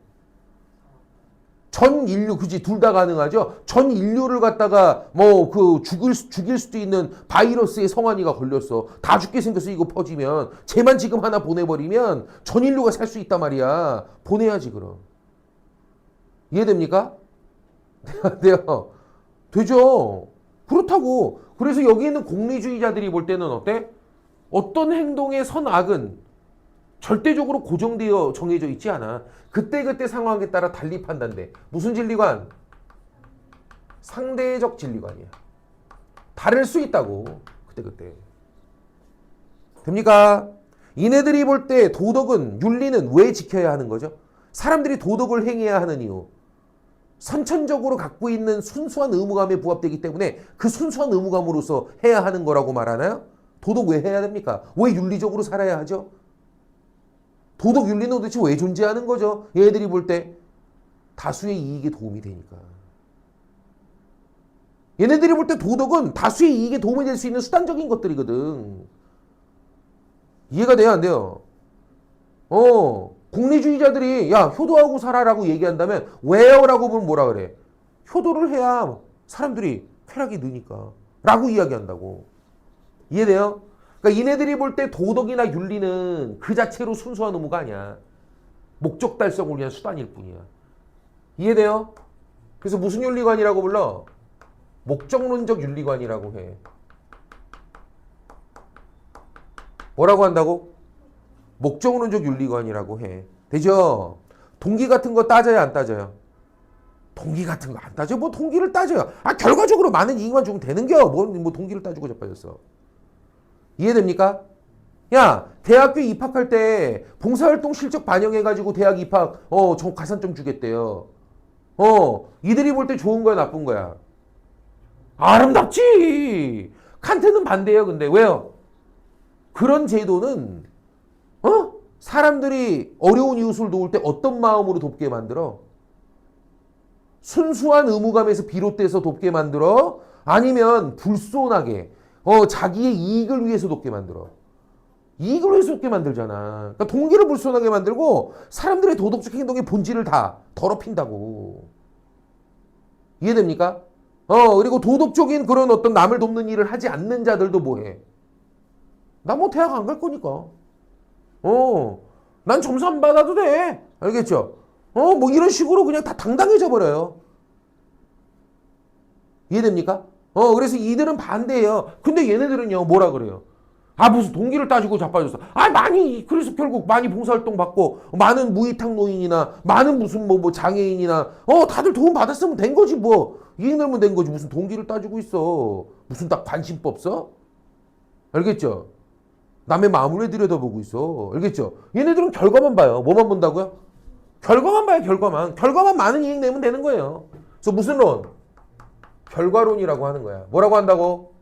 전 인류, 그지? 둘 다 가능하죠? 전 인류를 갖다가 뭐 그 죽일 수도 있는 바이러스에 성환이가 걸렸어. 다 죽게 생겼어. 이거 퍼지면. 쟤만 지금 하나 보내버리면 전 인류가 살 수 있단 말이야. 보내야지, 그럼. 이해됩니까? 돼요. 되죠. 그렇다고. 그래서 여기 있는 공리주의자들이 볼 때는 어때? 어떤 행동의 선악은 절대적으로 고정되어 정해져 있지 않아. 그때그때 상황에 따라 달리 판단돼. 무슨 진리관? 상대적 진리관이야. 다를 수 있다고. 그때그때. 됩니까? 이네들이 볼 때 도덕은, 윤리는 왜 지켜야 하는 거죠? 사람들이 도덕을 행해야 하는 이유. 선천적으로 갖고 있는 순수한 의무감에 부합되기 때문에 그 순수한 의무감으로서 해야 하는 거라고 말하나요? 도덕 왜 해야 됩니까? 왜 윤리적으로 살아야 하죠? 도덕 윤리는 도대체 왜 존재하는 거죠? 얘네들이 볼 때 다수의 이익에 도움이 되니까. 얘네들이 볼 때 도덕은 다수의 이익에 도움이 될 수 있는 수단적인 것들이거든. 이해가 돼요? 안 돼요? 공리주의자들이 야 효도하고 살아라고 얘기한다면 왜요? 라고 보면 뭐라 그래? 효도를 해야 사람들이 쾌락이 느니까 라고 이야기한다고. 이해돼요? 그러니까 이네들이 볼 때 도덕이나 윤리는 그 자체로 순수한 의무가 아니야. 목적 달성을 위한 수단일 뿐이야. 이해돼요? 그래서 무슨 윤리관이라고 불러? 목적론적 윤리관이라고 해. 뭐라고 한다고? 목적론적 윤리관이라고 해. 되죠? 동기 같은 거 따져야 안 따져요? 동기 같은 거 안 따져? 뭐 동기를 따져요. 아 결과적으로 많은 이익만 주면 되는겨. 뭐 동기를 따지고 자빠졌어. 이해됩니까? 야 대학교 입학할 때 봉사활동 실적 반영해가지고 대학 입학 저 가산점 주겠대요. 이들이 볼 때 좋은 거야 나쁜 거야? 아름답지. 칸트는 반대예요. 근데 왜요? 그런 제도는 사람들이 어려운 이웃을 도울 때 어떤 마음으로 돕게 만들어? 순수한 의무감에서 비롯돼서 돕게 만들어? 아니면 불손하게 자기의 이익을 위해서 돕게 만들어? 이익을 위해서 돕게 만들잖아. 그러니까 동기를 불손하게 만들고 사람들의 도덕적 행동의 본질을 다 더럽힌다고. 이해됩니까? 그리고 도덕적인 그런 어떤 남을 돕는 일을 하지 않는 자들도 뭐해? 나 뭐 대학 안 갈 거니까. 난 점수 안 받아도 돼. 알겠죠? 뭐 이런 식으로 그냥 다 당당해져 버려요. 이해됩니까? 그래서 이들은 반대예요. 근데 얘네들은요, 뭐라 그래요? 아, 무슨 동기를 따지고 자빠졌어. 아, 그래서 결국 많이 봉사활동 받고, 많은 무위탁 노인이나, 많은 무슨 뭐 장애인이나, 다들 도움 받았으면 된 거지, 뭐. 이익 늘면 된 거지. 무슨 동기를 따지고 있어. 무슨 딱 관심법 써? 알겠죠? 남의 마음을 왜 들여다보고 있어? 알겠죠? 얘네들은 결과만 봐요. 뭐만 본다고요? 결과만 봐요, 결과만. 결과만 많은 이익 내면 되는 거예요. 그래서 무슨 론? 결과론이라고 하는 거야. 뭐라고 한다고?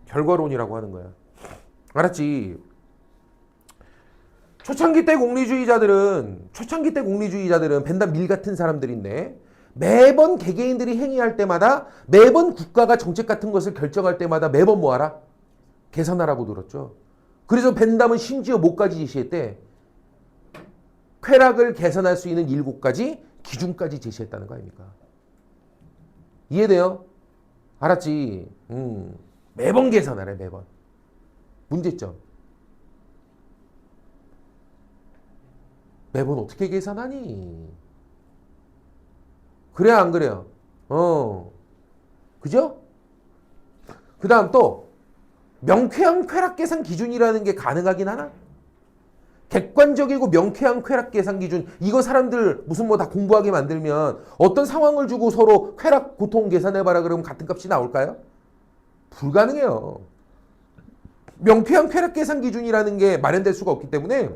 결과론이라고 하는 거야. 알았지? 초창기 때 공리주의자들은 벤담 밀 같은 사람들인데 매번 개개인들이 행위할 때마다 매번 국가가 정책 같은 것을 결정할 때마다 매번 뭐하라? 계산하라고 들었죠. 그래서 벤담은 심지어 뭐까지 제시했대? 쾌락을 계산할 수 있는 7가지 기준까지 제시했다는 거 아닙니까? 이해돼요? 알았지? 매번 계산하래, 매번. 문제점. 매번 어떻게 계산하니? 그래요, 안 그래요? 그죠? 그 다음 또 명쾌한 쾌락 계산 기준이라는 게 가능하긴 하나? 객관적이고 명쾌한 쾌락 계산 기준, 이거 사람들 무슨 뭐 다 공부하게 만들면 어떤 상황을 주고 서로 쾌락 고통 계산해봐라 그러면 같은 값이 나올까요? 불가능해요. 명쾌한 쾌락 계산 기준이라는 게 마련될 수가 없기 때문에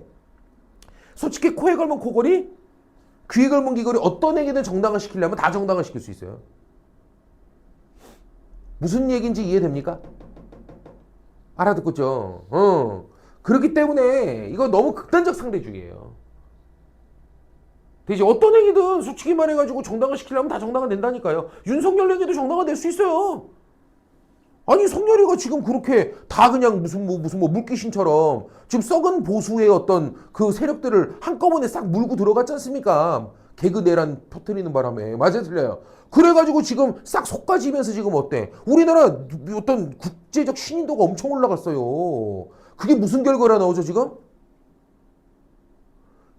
솔직히 코에 걸면 코걸이, 귀에 걸면 귀걸이, 어떤 얘기든 정당화시키려면 다 정당화시킬 수 있어요. 무슨 얘기인지 이해됩니까? 알아듣겠죠? 그렇기 때문에 이거 너무 극단적 상대주의예요. 되지? 어떤 얘기든 솔직히 말해가지고 정당화시키려면 다 정당화 된다니까요. 윤석열 얘기도 정당화 될 수 있어요. 아니 성렬이가 지금 그렇게 다 그냥 무슨 뭐 물귀신처럼 지금 썩은 보수의 어떤 그 세력들을 한꺼번에 싹 물고 들어갔지 않습니까? 개그 내란 터뜨리는 바람에. 맞아요, 틀려요? 그래가지고 지금 싹 속가지면서 지금 어때? 우리나라 어떤 국제적 신인도가 엄청 올라갔어요. 그게 무슨 결과라 나오죠 지금?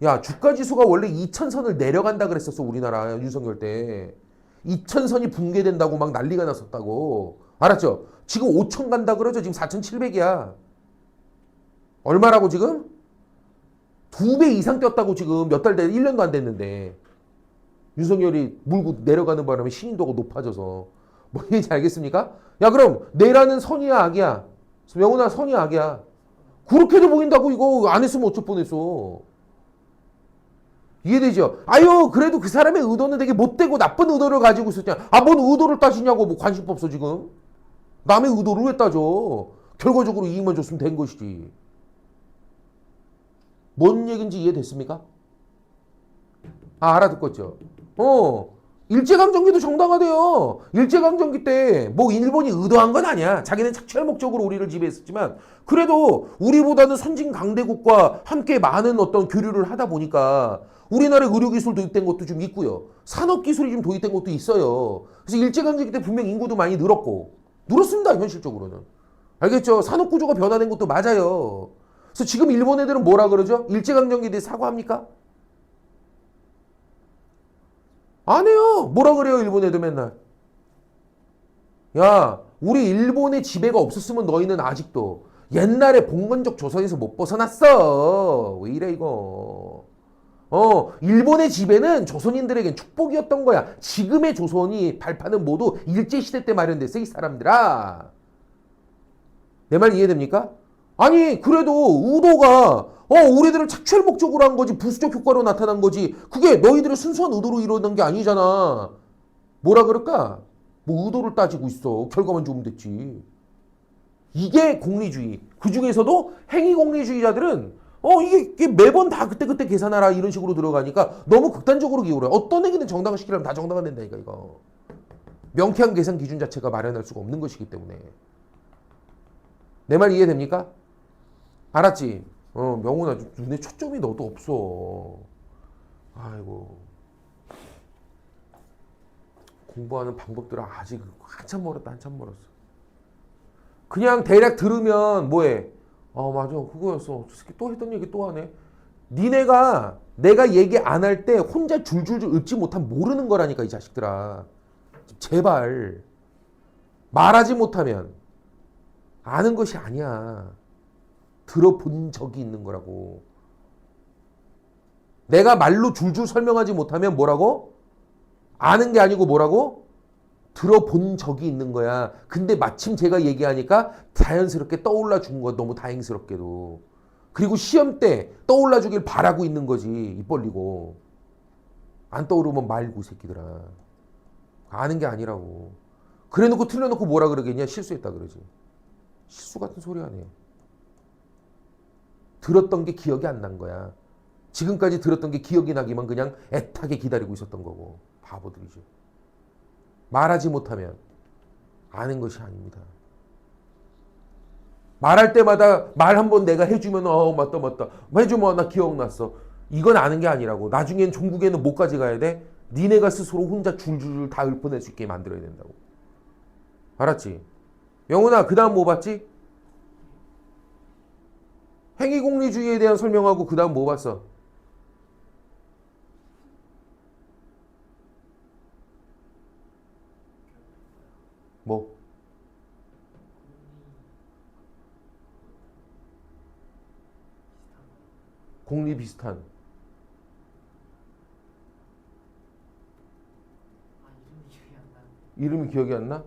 야, 주가지수가 원래 2000선을 내려간다 그랬었어 우리나라 윤석열 때. 2000선이 붕괴된다고 막 난리가 났었다고. 알았죠? 지금 5000 간다 그러죠. 지금 4700이야. 얼마라고 지금? 2배 이상 뛰었다고 지금 몇 달 돼, 1년도 안 됐는데. 윤석열이 물고 내려가는 바람에 신인도가 높아져서. 뭐 얘기인지 알겠습니까? 야, 그럼 내라는 선이야 악이야? 명훈아, 선이야 악이야? 그렇게도 보인다고 이거 안 했으면 어쩔 뻔했어. 이해되죠? 아유, 그래도 그 사람의 의도는 되게 못되고 나쁜 의도를 가지고 있었잖아. 아, 뭔 의도를 따지냐고. 뭐 관심 없어 지금. 남의 의도를 왜 따져? 결과적으로 이익만 줬으면 된 것이지. 뭔 얘기인지 이해됐습니까? 아, 알아듣겠죠? 일제강점기도 정당화돼요. 일제강점기 때 뭐 일본이 의도한 건 아니야. 자기는 착취할 목적으로 우리를 지배했었지만 그래도 우리보다는 선진 강대국과 함께 많은 어떤 교류를 하다 보니까 우리나라에 의료기술 도입된 것도 좀 있고요. 산업기술이 좀 도입된 것도 있어요. 그래서 일제강점기 때 분명 인구도 많이 늘었습니다. 현실적으로는. 알겠죠? 산업구조가 변화된 것도 맞아요. 그래서 지금 일본 애들은 뭐라 그러죠? 일제강점기에 대해 사과합니까? 안 해요. 뭐라 그래요, 일본 애들 맨날. 야, 우리 일본의 지배가 없었으면 너희는 아직도 옛날에 봉건적 조선에서 못 벗어났어. 왜 이래, 이거. 일본의 지배는 조선인들에겐 축복이었던 거야. 지금의 조선이 발판은 모두 일제시대 때 마련됐어, 이 사람들아. 내 말 이해됩니까? 아니, 그래도 의도가 우리들을 착취할 목적으로 한 거지 부수적 효과로 나타난 거지 그게 너희들의 순수한 의도로 이루어진 게 아니잖아. 뭐라 그럴까? 뭐 의도를 따지고 있어. 결과만 좋으면 됐지. 이게 공리주의. 그 중에서도 행위 공리주의자들은 이게 매번 다 그때그때 계산하라 이런 식으로 들어가니까 너무 극단적으로 기울어요. 어떤 얘기든 정당화시키려면 다 정당화된다니까 이거. 명쾌한 계산 기준 자체가 마련할 수가 없는 것이기 때문에. 내 말 이해됩니까? 알았지? 명훈아, 눈에 초점이 너도 없어. 아이고. 공부하는 방법들은 아직 한참 멀었다, 한참 멀었어. 그냥 대략 들으면 뭐해? 맞아, 그거였어. 저 새끼 또 했던 얘기 또 하네. 니네가 내가 얘기 안 할 때 혼자 줄줄줄 읊지 못하면 모르는 거라니까, 이 자식들아. 제발. 말하지 못하면 아는 것이 아니야. 들어본 적이 있는 거라고. 내가 말로 줄줄 설명하지 못하면 뭐라고? 아는 게 아니고 뭐라고? 들어본 적이 있는 거야. 근데 마침 제가 얘기하니까 자연스럽게 떠올라 준 거 너무 다행스럽게도. 그리고 시험 때 떠올라 주길 바라고 있는 거지. 입 벌리고. 안 떠오르면 말고 새끼들아. 아는 게 아니라고. 그래놓고 틀려놓고 뭐라 그러겠냐? 실수했다 그러지. 실수 같은 소리 하네. 들었던 게 기억이 안 난 거야. 지금까지 들었던 게 기억이 나기만 그냥 애타게 기다리고 있었던 거고. 바보들이죠. 말하지 못하면 아는 것이 아닙니다. 말할 때마다 말 한번 내가 해주면 맞다 해주면 나 기억났어. 이건 아는 게 아니라고. 나중엔 종국에는 뭐까지 가야 돼? 니네가 스스로 혼자 줄줄줄 다 읊어낼 수 있게 만들어야 된다고. 알았지? 영훈아 그 다음 뭐 봤지? 행위공리주의에 대한 설명하고 그 다음 뭐 봤어? 뭐? 공리 비슷한. 이름이 기억이 안 나?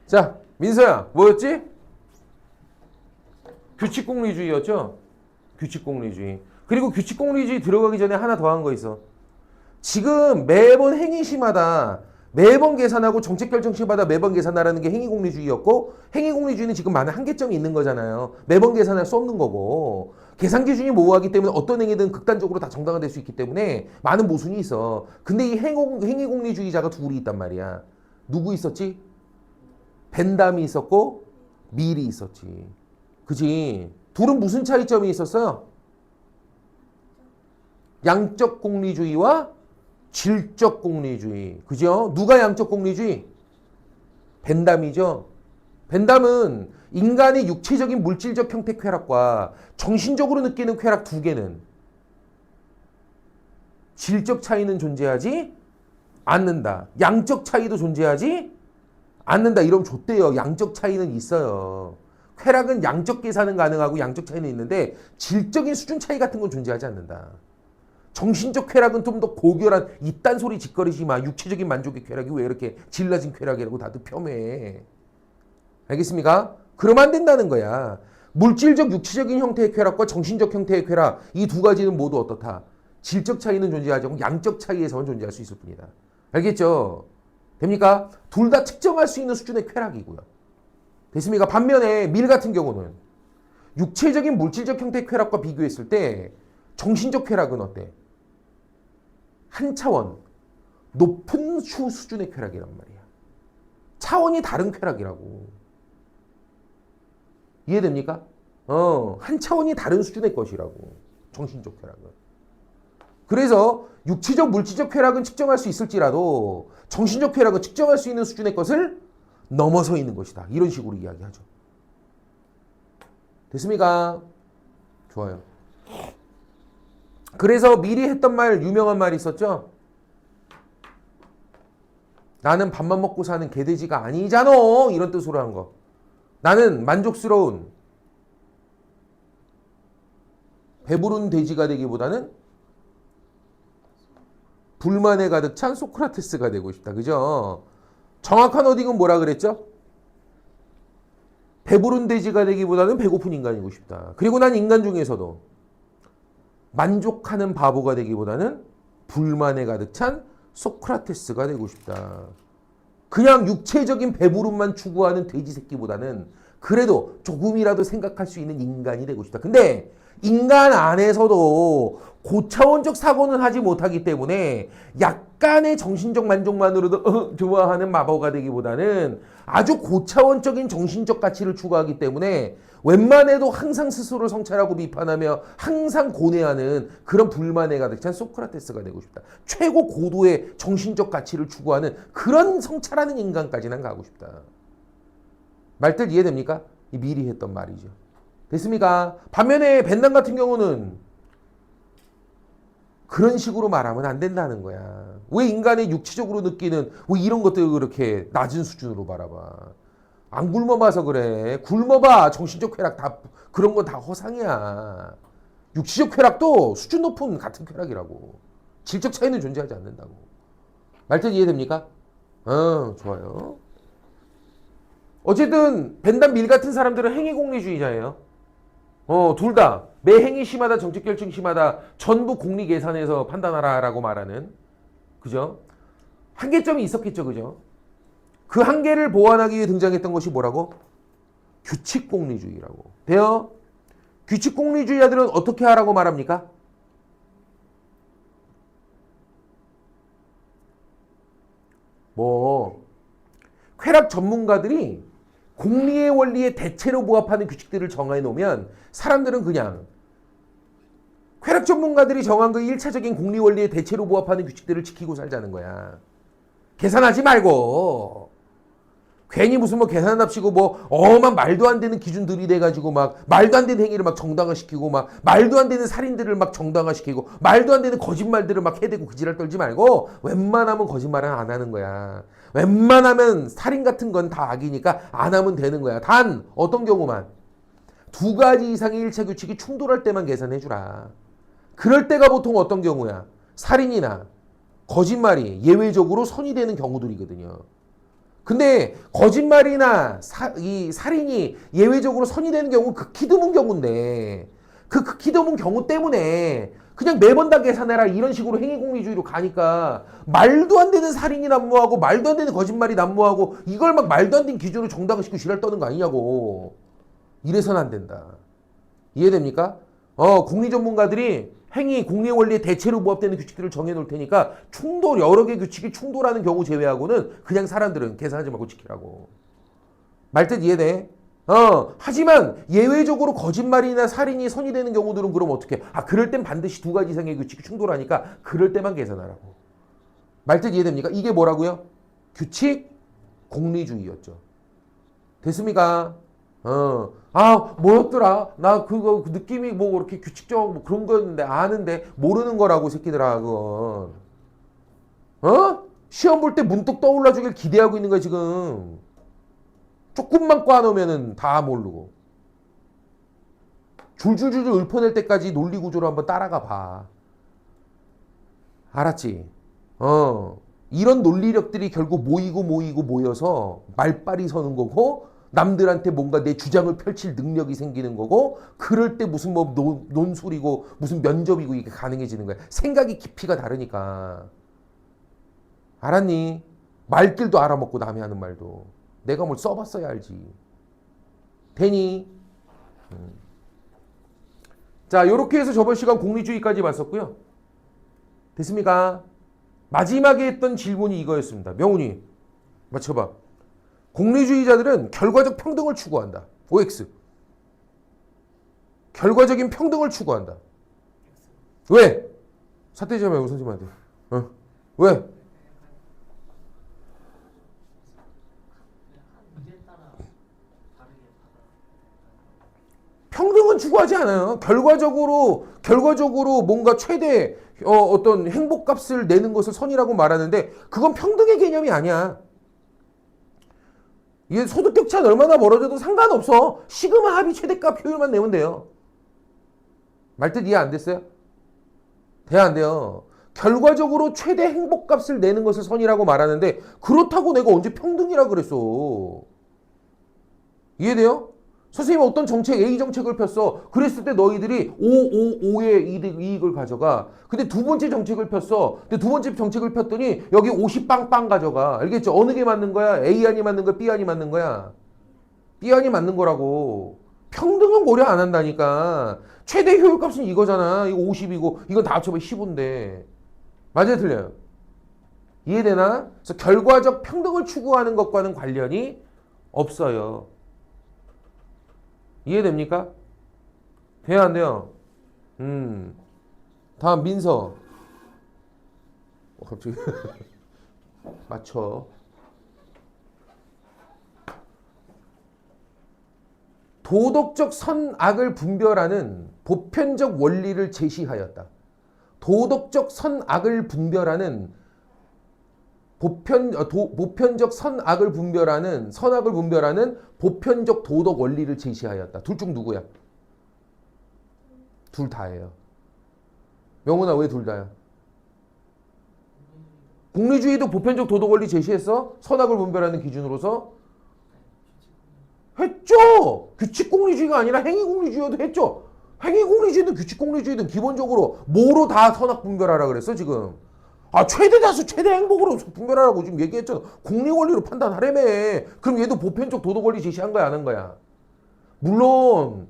자, 민서야, 뭐였지? 규칙공리주의였죠? 규칙공리주의. 그리고 규칙공리주의 들어가기 전에 하나 더 한 거 있어. 지금 매번 행위시마다 매번 계산하고 정책결정시마다 매번 계산하라는 게 행위공리주의였고, 행위공리주의는 지금 많은 한계점이 있는 거잖아요. 매번 계산할 수 없는 거고, 계산 기준이 모호하기 때문에 어떤 행위든 극단적으로 다 정당화될 수 있기 때문에 많은 모순이 있어. 근데 이 행위공리주의자가 둘이 있단 말이야. 누구 있었지? 벤담이 있었고 밀이 있었지. 그지? 둘은 무슨 차이점이 있었어요? 양적 공리주의와 질적 공리주의. 그죠? 누가 양적 공리주의? 벤담이죠. 벤담은 인간의 육체적인 물질적 형태 쾌락과 정신적으로 느끼는 쾌락 두 개는 질적 차이는 존재하지 않는다. 양적 차이도 존재하지 않는다. 이러면 좋대요. 양적 차이는 있어요. 쾌락은 양적 계산은 가능하고 양적 차이는 있는데 질적인 수준 차이 같은 건 존재하지 않는다. 정신적 쾌락은 좀 더 고결한 이딴 소리 짓거리지 마. 육체적인 만족의 쾌락이 왜 이렇게 질 낮은 쾌락이라고 다들 폄훼해. 알겠습니까? 그러면 안 된다는 거야. 물질적 육체적인 형태의 쾌락과 정신적 형태의 쾌락 이 두 가지는 모두 어떻다? 질적 차이는 존재하지 않고 양적 차이에서만 존재할 수 있을 뿐이다. 알겠죠? 됩니까? 둘 다 측정할 수 있는 수준의 쾌락이고요. 됐습니까? 반면에 밀 같은 경우는 육체적인 물질적 형태의 쾌락과 비교했을 때 정신적 쾌락은 어때? 한 차원 높은 수준의 쾌락이란 말이야. 차원이 다른 쾌락이라고. 이해됩니까? 한 차원이 다른 수준의 것이라고. 정신적 쾌락은. 그래서 육체적 물질적 쾌락은 측정할 수 있을지라도 정신적 쾌락은 측정할 수 있는 수준의 것을 넘어서 있는 것이다. 이런 식으로 이야기하죠. 됐습니까? 좋아요. 그래서 미리 했던 말, 유명한 말이 있었죠? 나는 밥만 먹고 사는 개돼지가 아니잖아. 이런 뜻으로 한 거. 나는 만족스러운 배부른 돼지가 되기보다는 불만에 가득 찬 소크라테스가 되고 싶다. 그죠? 정확한 어딩은 뭐라 그랬죠? 배부른 돼지가 되기보다는 배고픈 인간이고 싶다. 그리고 난 인간 중에서도 만족하는 바보가 되기보다는 불만에 가득 찬 소크라테스가 되고 싶다. 그냥 육체적인 배부름만 추구하는 돼지 새끼보다는 그래도 조금이라도 생각할 수 있는 인간이 되고 싶다. 근데 인간 안에서도 고차원적 사고는 하지 못하기 때문에 약간의 정신적 만족만으로도 좋아하는 마법가 되기보다는 아주 고차원적인 정신적 가치를 추구하기 때문에 웬만해도 항상 스스로를 성찰하고 비판하며 항상 고뇌하는 그런 불만에 가득 찬 소크라테스가 되고 싶다. 최고 고도의 정신적 가치를 추구하는 그런 성찰하는 인간까지는 가고 싶다. 말들 이해됩니까? 이 미리 했던 말이죠. 됐습니까? 반면에 벤담 같은 경우는 그런 식으로 말하면 안 된다는 거야. 왜 인간의 육체적으로 느끼는 왜 이런 것들을 그렇게 낮은 수준으로 바라봐. 안 굶어봐서 그래. 굶어봐. 정신적 쾌락 다 그런 건 다 허상이야. 육체적 쾌락도 수준 높은 같은 쾌락이라고. 질적 차이는 존재하지 않는다고. 말뜻 이해됩니까? 좋아요. 어쨌든 벤담 밀 같은 사람들은 행위공리주의자예요. 둘 다. 매 행위 시마다 정책 결정 시마다 전부 공리 계산해서 판단하라라고 말하는. 그죠? 한계점이 있었겠죠. 그죠? 그 한계를 보완하기 위해 등장했던 것이 뭐라고? 규칙 공리주의라고. 돼요? 규칙 공리주의자들은 어떻게 하라고 말합니까? 쾌락 전문가들이 공리의 원리에 대체로 부합하는 규칙들을 정해 놓으면 사람들은 그냥 쾌락 전문가들이 정한 그 1차적인 공리 원리에 대체로 부합하는 규칙들을 지키고 살자는 거야. 계산하지 말고 괜히 무슨 뭐 계산합시고 뭐 엄한 말도 안 되는 기준들이 돼가지고 막 말도 안 되는 행위를 막 정당화시키고 막 말도 안 되는 살인들을 막 정당화시키고 말도 안 되는 거짓말들을 막 해대고 그 지랄 떨지 말고 웬만하면 거짓말은 안 하는 거야. 웬만하면 살인 같은 건 다 악이니까 안 하면 되는 거야. 단 어떤 경우만 두 가지 이상의 1차 규칙이 충돌할 때만 계산해 주라. 그럴 때가 보통 어떤 경우야? 살인이나 거짓말이 예외적으로 선이 되는 경우들이거든요. 근데 거짓말이나 이 살인이 예외적으로 선이 되는 경우는 극히 드문 경우인데 그 극히 드문 경우 때문에 그냥 매번 다 계산해라 이런 식으로 행위공리주의로 가니까 말도 안 되는 살인이 난무하고 말도 안 되는 거짓말이 난무하고 이걸 막 말도 안 되는 기준으로 정당화시키고 지랄 떠는 거 아니냐고. 이래서는 안 된다. 이해됩니까? 공리 전문가들이 행위, 공리의 원리에 대체로 부합되는 규칙들을 정해놓을 테니까 여러 개의 규칙이 충돌하는 경우 제외하고는 그냥 사람들은 계산하지 말고 지키라고. 말뜻 이해돼? 하지만 예외적으로 거짓말이나 살인이 선이 되는 경우들은 그럼 어떻게? 그럴 땐 반드시 두 가지 이상의 규칙이 충돌하니까 그럴 때만 계산하라고. 말뜻 이해됩니까? 이게 뭐라고요? 규칙 공리주의였죠. 됐습니까? 뭐였더라? 나 그거 그 느낌이 뭐 그렇게 규칙적 뭐 그런 거였는데 아는데 모르는 거라고 새끼들아 그건. 시험 볼 때 문득 떠올라 주길 기대하고 있는 거야 지금. 조금만 꽈놓으면은 다 모르고. 줄줄줄 읊어낼 때까지 논리 구조로 한번 따라가 봐. 알았지? 이런 논리력들이 결국 모여서 말빨이 서는 거고 남들한테 뭔가 내 주장을 펼칠 능력이 생기는 거고 그럴 때 무슨 뭐 논술이고 무슨 면접이고 이게 가능해지는 거야. 생각이 깊이가 다르니까. 알았니? 말길도 알아먹고 남이 하는 말도. 내가 뭘 써봤어야 알지. 되니? 자, 요렇게 해서 저번 시간 공리주의까지 봤었고요. 됐습니까? 마지막에 했던 질문이 이거였습니다. 명훈이 맞춰봐. 공리주의자들은 결과적 평등을 추구한다. OX. 결과적인 평등을 추구한다. 왜? 사태지 말고 선생님한테. 왜? 평등은 추구하지 않아요. 결과적으로 뭔가 최대 어떤 행복값을 내는 것을 선이라고 말하는데 그건 평등의 개념이 아니야. 이게 소득 격차는 얼마나 벌어져도 상관없어. 시그마 합의 최대값 효율만 내면 돼요. 말뜻 이해 안 됐어요? 돼야 안 돼요. 결과적으로 최대 행복값을 내는 것을 선이라고 말하는데 그렇다고 내가 언제 평등이라 그랬어. 이해돼요? 선생님이 어떤 정책, A 정책을 폈어. 그랬을 때 너희들이 5의 이익을 가져가. 근데 두 번째 정책을 폈어. 근데 두 번째 정책을 폈더니 여기 50 빵빵 가져가. 알겠죠? 어느 게 맞는 거야? A 안이 맞는 거야? B 안이 맞는 거야? B 안이 맞는 거라고. 평등은 고려 안 한다니까. 최대 효율값은 이거잖아. 이거 50이고 이건 다 합쳐봐 15인데. 맞아요? 틀려요? 이해되나? 그래서 결과적 평등을 추구하는 것과는 관련이 없어요. 이해됩니까? 돼요, 안 돼요? 다음 민서. 갑자기 맞춰. 도덕적 선악을 분별하는 보편적 원리를 제시하였다. 도덕적 선악을 분별하는 보편적 선악을 분별하는 보편적 도덕 원리를 제시하였다. 둘 중 누구야? 둘 다예요. 명훈아 왜 둘 다야? 공리주의도 보편적 도덕 원리 제시했어? 선악을 분별하는 기준으로서? 했죠. 규칙공리주의가 아니라 행위공리주의도 했죠. 행위공리주의든 규칙공리주의든 기본적으로 뭐로 다 선악 분별하라 그랬어 지금. 아 최대 다수 최대 행복으로 분별하라고 지금 얘기했잖아. 공리원리로 판단하라며. 그럼 얘도 보편적 도덕원리 제시한 거야 안 한 거야? 물론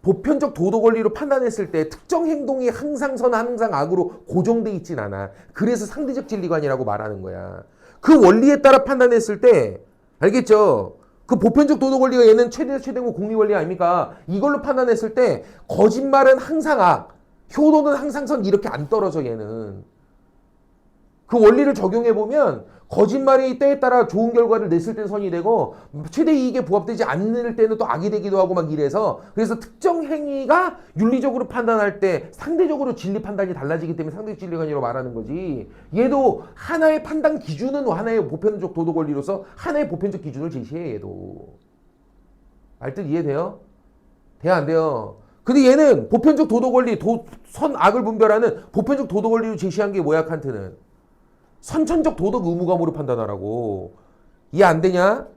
보편적 도덕원리로 판단했을 때 특정 행동이 항상 선 항상 악으로 고정돼 있진 않아. 그래서 상대적 진리관이라고 말하는 거야. 그 원리에 따라 판단했을 때 알겠죠? 그 보편적 도덕원리가 얘는 최대고 공리원리 아닙니까? 이걸로 판단했을 때 거짓말은 항상 악, 효도는 항상 선 이렇게 안 떨어져 얘는. 그 원리를 적용해보면 거짓말이 때에 따라 좋은 결과를 냈을 땐 선이 되고 최대 이익에 부합되지 않을 때는 또 악이 되기도 하고 막 이래서 그래서 특정 행위가 윤리적으로 판단할 때 상대적으로 진리 판단이 달라지기 때문에 상대적 진리관이라고 말하는 거지. 얘도 하나의 판단 기준은 하나의 보편적 도덕 원리로서 하나의 보편적 기준을 제시해 얘도. 알 뜻 이해돼요? 돼요 안 돼요? 근데 얘는 보편적 도덕 원리 선 악을 분별하는 보편적 도덕 원리로 제시한 게 뭐야 칸트는? 선천적 도덕 의무감으로 판단하라고. 이해 안 되냐?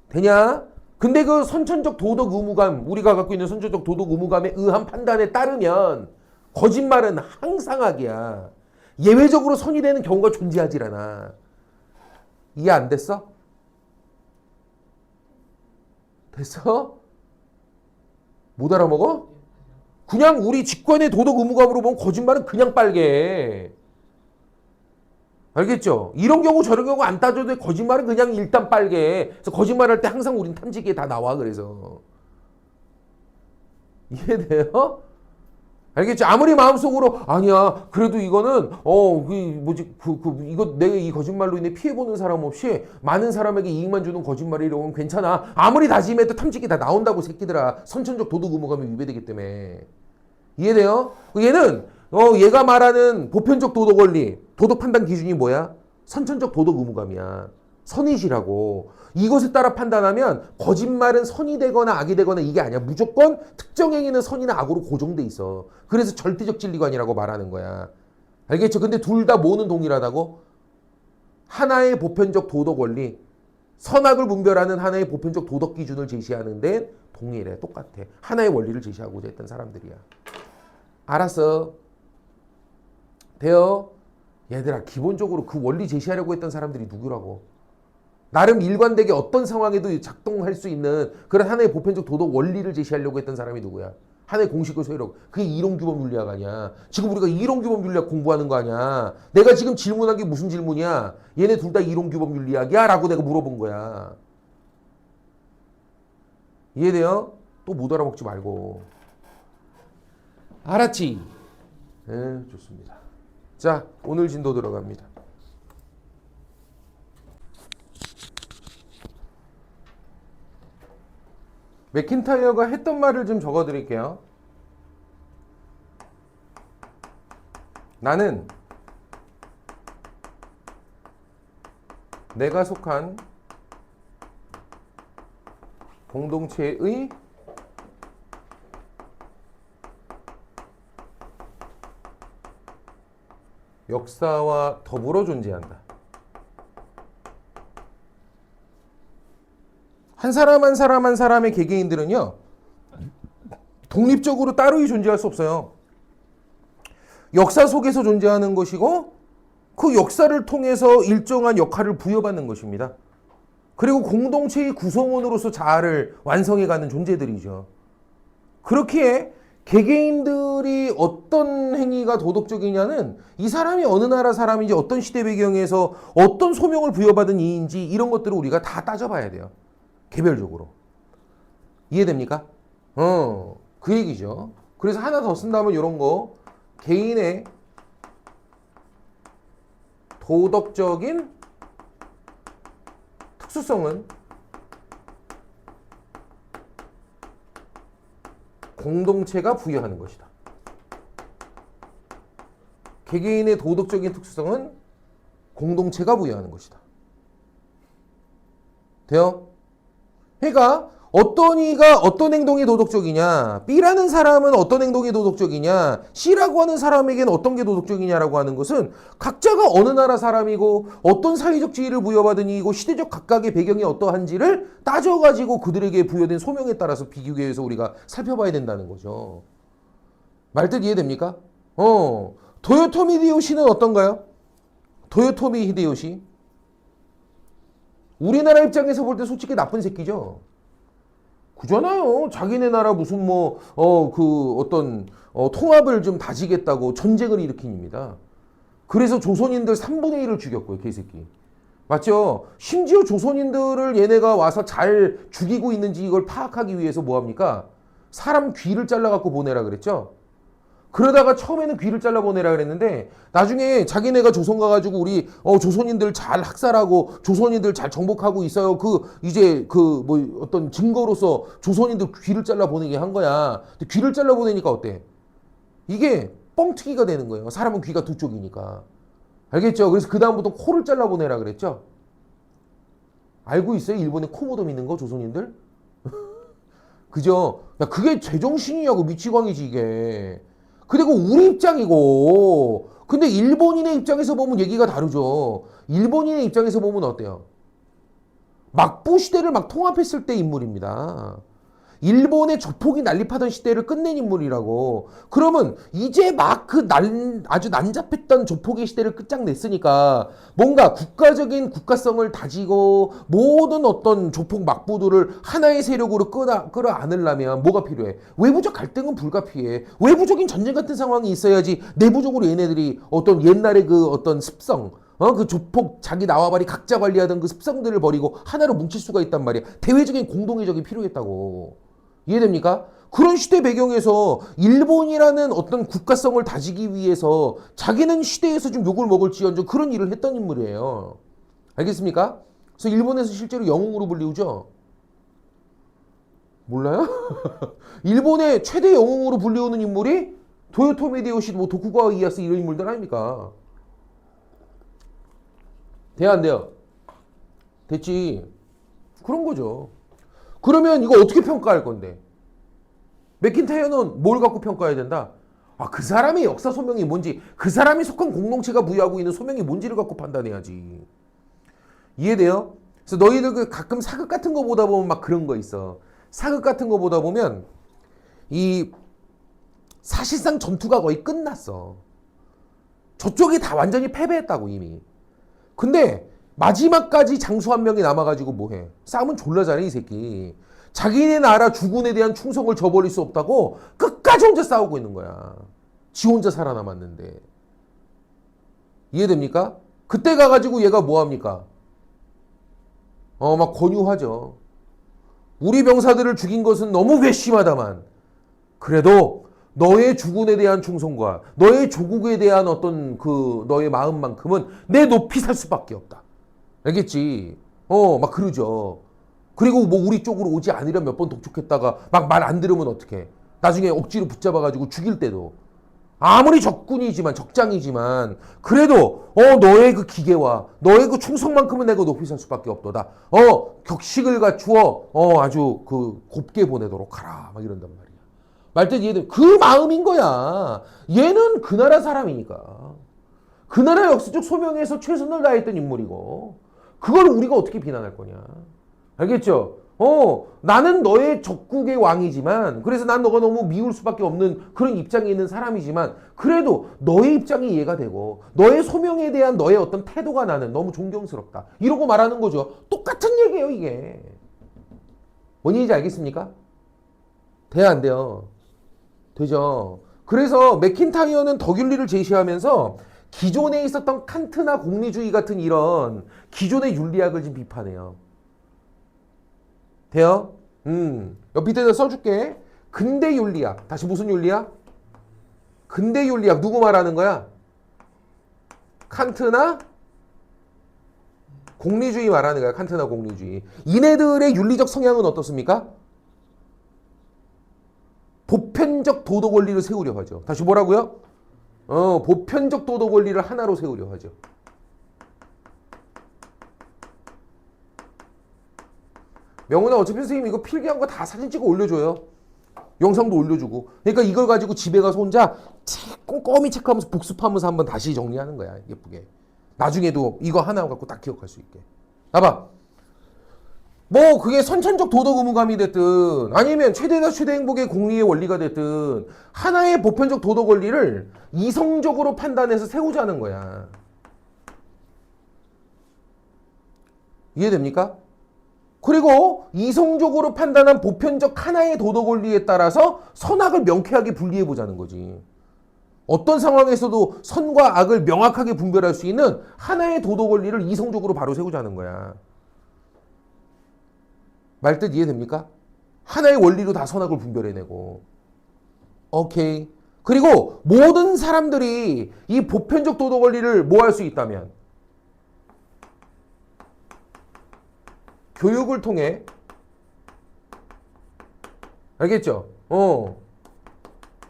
되냐? 근데 그 선천적 도덕 의무감, 우리가 갖고 있는 선천적 도덕 의무감에 의한 판단에 따르면 거짓말은 항상 악이야. 예외적으로 선이 되는 경우가 존재하질 않아. 이해 안 됐어? 됐어? 못 알아먹어? 그냥 우리 직관의 도덕 의무감으로 보면 거짓말은 그냥 빨개. 알겠죠? 이런 경우 저런 경우 안 따져도 돼. 거짓말은 그냥 일단 빨개. 그래서 거짓말할 때 항상 우린 탐지기에 다 나와. 그래서 이해돼요? 알겠죠? 아무리 마음속으로 아니야 그래도 이거는 이거 내가 이 거짓말로 인해 피해 보는 사람 없이 많은 사람에게 이익만 주는 거짓말이라고 하면 괜찮아. 아무리 다짐해도 탐지기 다 나온다고 새끼들아. 선천적 도덕 의무감이 위배되기 때문에. 이해돼요? 얘는 얘가 말하는 보편적 도덕 원리, 도덕 판단 기준이 뭐야? 선천적 도덕 의무감이야. 선의시라고. 이것에 따라 판단하면 거짓말은 선이 되거나 악이 되거나 이게 아니야. 무조건 특정 행위는 선이나 악으로 고정돼 있어. 그래서 절대적 진리관이라고 말하는 거야. 알겠죠? 근데 둘 다 뭐는 동일하다고? 하나의 보편적 도덕 원리, 선악을 분별하는 하나의 보편적 도덕 기준을 제시하는 데 동일해. 똑같아. 하나의 원리를 제시하고자 했던 사람들이야. 알았어. 돼요? 얘들아 기본적으로 그 원리 제시하려고 했던 사람들이 누구라고? 나름 일관되게 어떤 상황에도 작동할 수 있는 그런 하나의 보편적 도덕 원리를 제시하려고 했던 사람이 누구야? 하나의 공식을 소유하고. 그게 이론규범 윤리학 아니야. 지금 우리가 이론규범 윤리학 공부하는 거 아니야. 내가 지금 질문한 게 무슨 질문이야? 얘네 둘 다 이론규범 윤리학이야? 라고 내가 물어본 거야. 이해돼요? 또 못 알아먹지 말고. 알았지? 네, 좋습니다. 자, 오늘 진도 들어갑니다. 맥킨타이어가 했던 말을 좀 적어드릴게요. 나는 내가 속한 공동체의 역사와 더불어 존재한다. 한 사람 한 사람 한 사람의 개개인들은요 독립적으로 따로이 존재할 수 없어요. 역사 속에서 존재하는 것이고 그 역사를 통해서 일정한 역할을 부여받는 것입니다. 그리고 공동체의 구성원으로서 자아를 완성해가는 존재들이죠. 그렇기에 개개인들이 어떤 행위가 도덕적이냐는 이 사람이 어느 나라 사람인지 어떤 시대 배경에서 어떤 소명을 부여받은 이인지 이런 것들을 우리가 다 따져봐야 돼요. 개별적으로. 이해됩니까? 그 얘기죠. 그래서 하나 더 쓴다면 이런 거. 개인의 도덕적인 특수성은 공동체가 부여하는 것이다. 개개인의 도덕적인 특수성은 공동체가 부여하는 것이다. 돼요? 그러니까 어떤 이가 어떤 행동이 도덕적이냐, B라는 사람은 어떤 행동이 도덕적이냐, C라고 하는 사람에게는 어떤 게 도덕적이냐라고 하는 것은 각자가 어느 나라 사람이고 어떤 사회적 지위를 부여받은 이고 시대적 각각의 배경이 어떠한지를 따져가지고 그들에게 부여된 소명에 따라서 비교해서 우리가 살펴봐야 된다는 거죠. 말뜻 이해됩니까? 도요토미 히데요시는 어떤가요? 도요토미 히데요시. 우리나라 입장에서 볼 때 솔직히 나쁜 새끼죠. 그잖아요. 자기네 나라 무슨 통합을 좀 다지겠다고 전쟁을 일으킨 입니다. 그래서 조선인들 3분의 1을 죽였고요, 개새끼. 맞죠? 심지어 조선인들을 얘네가 와서 잘 죽이고 있는지 이걸 파악하기 위해서 뭐합니까? 사람 귀를 잘라갖고 보내라 그랬죠? 그러다가 처음에는 귀를 잘라보내라 그랬는데 나중에 자기네가 조선 가가지고 우리 조선인들 잘 학살하고 조선인들 잘 정복하고 있어요. 어떤 증거로서 조선인들 귀를 잘라보내게 한 거야. 근데 귀를 잘라보내니까 어때? 이게 뻥튀기가 되는 거예요. 사람은 귀가 두 쪽이니까. 알겠죠? 그래서 그 다음부터 코를 잘라보내라 그랬죠? 알고 있어요? 일본에 코모도 있는 거 조선인들? 그죠? 야, 그게 제정신이냐고 미치광이지 이게. 그리고 우리 입장이고 근데 일본인의 입장에서 보면 얘기가 다르죠. 일본인의 입장에서 보면 어때요? 막부 시대를 막 통합했을 때 인물입니다. 일본의 조폭이 난립하던 시대를 끝낸 인물이라고. 그러면 이제 막 아주 난잡했던 조폭의 시대를 끝장냈으니까 뭔가 국가적인 국가성을 다지고 모든 어떤 조폭 막부들을 하나의 세력으로 끌어안으려면 뭐가 필요해? 외부적 갈등은 불가피해. 외부적인 전쟁 같은 상황이 있어야지 내부적으로 얘네들이 어떤 옛날의 그 어떤 습성 그 조폭 자기 나와바리 각자 관리하던 그 습성들을 버리고 하나로 뭉칠 수가 있단 말이야. 대외적인 공동의 적이 필요했다고. 이해됩니까? 그런 시대 배경에서 일본이라는 어떤 국가성을 다지기 위해서 자기는 시대에서 좀 욕을 먹을지언정 그런 일을 했던 인물이에요. 알겠습니까? 그래서 일본에서 실제로 영웅으로 불리우죠? 몰라요? 일본의 최대 영웅으로 불리우는 인물이 도요토미 히데요시, 도쿠가와 이에야스 이런 인물들 아닙니까? 돼야 안 돼요? 됐지. 그런 거죠. 그러면 이거 어떻게 평가할 건데? 맥킨타이어는 뭘 갖고 평가해야 된다? 그 사람의 역사 소명이 뭔지, 그 사람이 속한 공동체가 부여하고 있는 소명이 뭔지를 갖고 판단해야지. 이해돼요? 그래서 너희들 가끔 사극 같은 거 보다 보면 막 그런 거 있어. 사극 같은 거 보다 보면 사실상 전투가 거의 끝났어. 저쪽이 다 완전히 패배했다고 이미. 근데 마지막까지 장수 한 명이 남아가지고 뭐해? 싸움은 졸라 잘해 이 새끼. 자기네 나라 주군에 대한 충성을 저버릴 수 없다고 끝까지 혼자 싸우고 있는 거야. 지 혼자 살아남았는데. 이해됩니까? 그때 가가지고 얘가 뭐합니까? 막 권유하죠. 우리 병사들을 죽인 것은 너무 괘씸하다만 그래도 너의 주군에 대한 충성과 너의 조국에 대한 어떤 너의 마음만큼은 내 높이 살 수밖에 없다. 알겠지? 막 그러죠. 그리고 뭐 우리 쪽으로 오지 않으려 몇 번 독촉했다가 막 말 안 들으면 어떡해. 나중에 억지로 붙잡아가지고 죽일 때도 아무리 적장이지만 그래도 너의 그 기계와 너의 그 충성만큼은 내가 높이 살 수밖에 없도다. 격식을 갖추어 아주 곱게 보내도록 하라. 막 이런단 말이야. 말뜻 이해돼. 그 마음인 거야. 얘는 그 나라 사람이니까. 그 나라 역사적 소명에서 최선을 다했던 인물이고 그걸 우리가 어떻게 비난할 거냐. 알겠죠? 나는 너의 적국의 왕이지만 그래서 난 너가 너무 미울 수밖에 없는 그런 입장에 있는 사람이지만 그래도 너의 입장이 이해가 되고 너의 소명에 대한 너의 어떤 태도가 나는 너무 존경스럽다. 이러고 말하는 거죠. 똑같은 얘기예요 이게. 뭔 얘기인지 알겠습니까? 돼야 안 돼요? 되죠. 그래서 맥킨타이어는 덕윤리를 제시하면서 기존에 있었던 칸트나 공리주의 같은 이런 기존의 윤리학을 지금 비판해요. 돼요? 옆 밑에다 써줄게. 근대 윤리학. 다시 무슨 윤리학? 근대 윤리학. 누구 말하는 거야? 칸트나 공리주의 말하는 거야. 칸트나 공리주의. 이네들의 윤리적 성향은 어떻습니까? 보편적 도덕 원리를 세우려 하죠. 다시 뭐라고요? 보편적 도덕 원리를 하나로 세우려 하죠. 명훈아 어차피 선생님 이거 필기한 거 다 사진 찍어 올려줘요. 영상도 올려주고. 그러니까 이걸 가지고 집에 가서 혼자 꼼꼼히 체크하면서 복습하면서 한번 다시 정리하는 거야. 예쁘게. 나중에도 이거 하나 갖고 딱 기억할 수 있게. 봐봐. 뭐 그게 선천적 도덕 의무감이 됐든 아니면 최대다 최대 행복의 공리의 원리가 됐든 하나의 보편적 도덕 원리를 이성적으로 판단해서 세우자는 거야. 이해됩니까? 그리고 이성적으로 판단한 보편적 하나의 도덕 원리에 따라서 선악을 명쾌하게 분리해 보자는 거지. 어떤 상황에서도 선과 악을 명확하게 분별할 수 있는 하나의 도덕 원리를 이성적으로 바로 세우자는 거야. 말뜻 이해됩니까? 하나의 원리로 다 선악을 분별해내고. 오케이. 그리고 모든 사람들이 이 보편적 도덕 원리를 뭐 할 수 있다면 교육을 통해 알겠죠?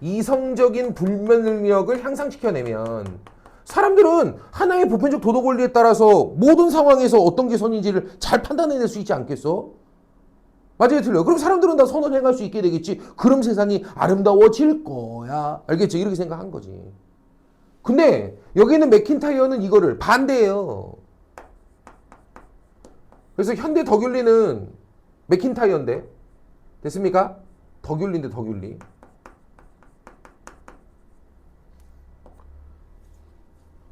이성적인 분별 능력을 향상시켜내면 사람들은 하나의 보편적 도덕 원리에 따라서 모든 상황에서 어떤 게 선인지를 잘 판단해낼 수 있지 않겠어? 맞아요, 틀려요. 그럼 사람들은 다 선을 행할 수 있게 되겠지. 그럼 세상이 아름다워질 거야. 알겠죠? 이렇게 생각한 거지. 근데 여기 있는 맥킨타이어는 이거를 반대해요. 그래서 현대 덕윤리는 맥킨타이어인데 됐습니까? 덕윤리인데 덕윤리.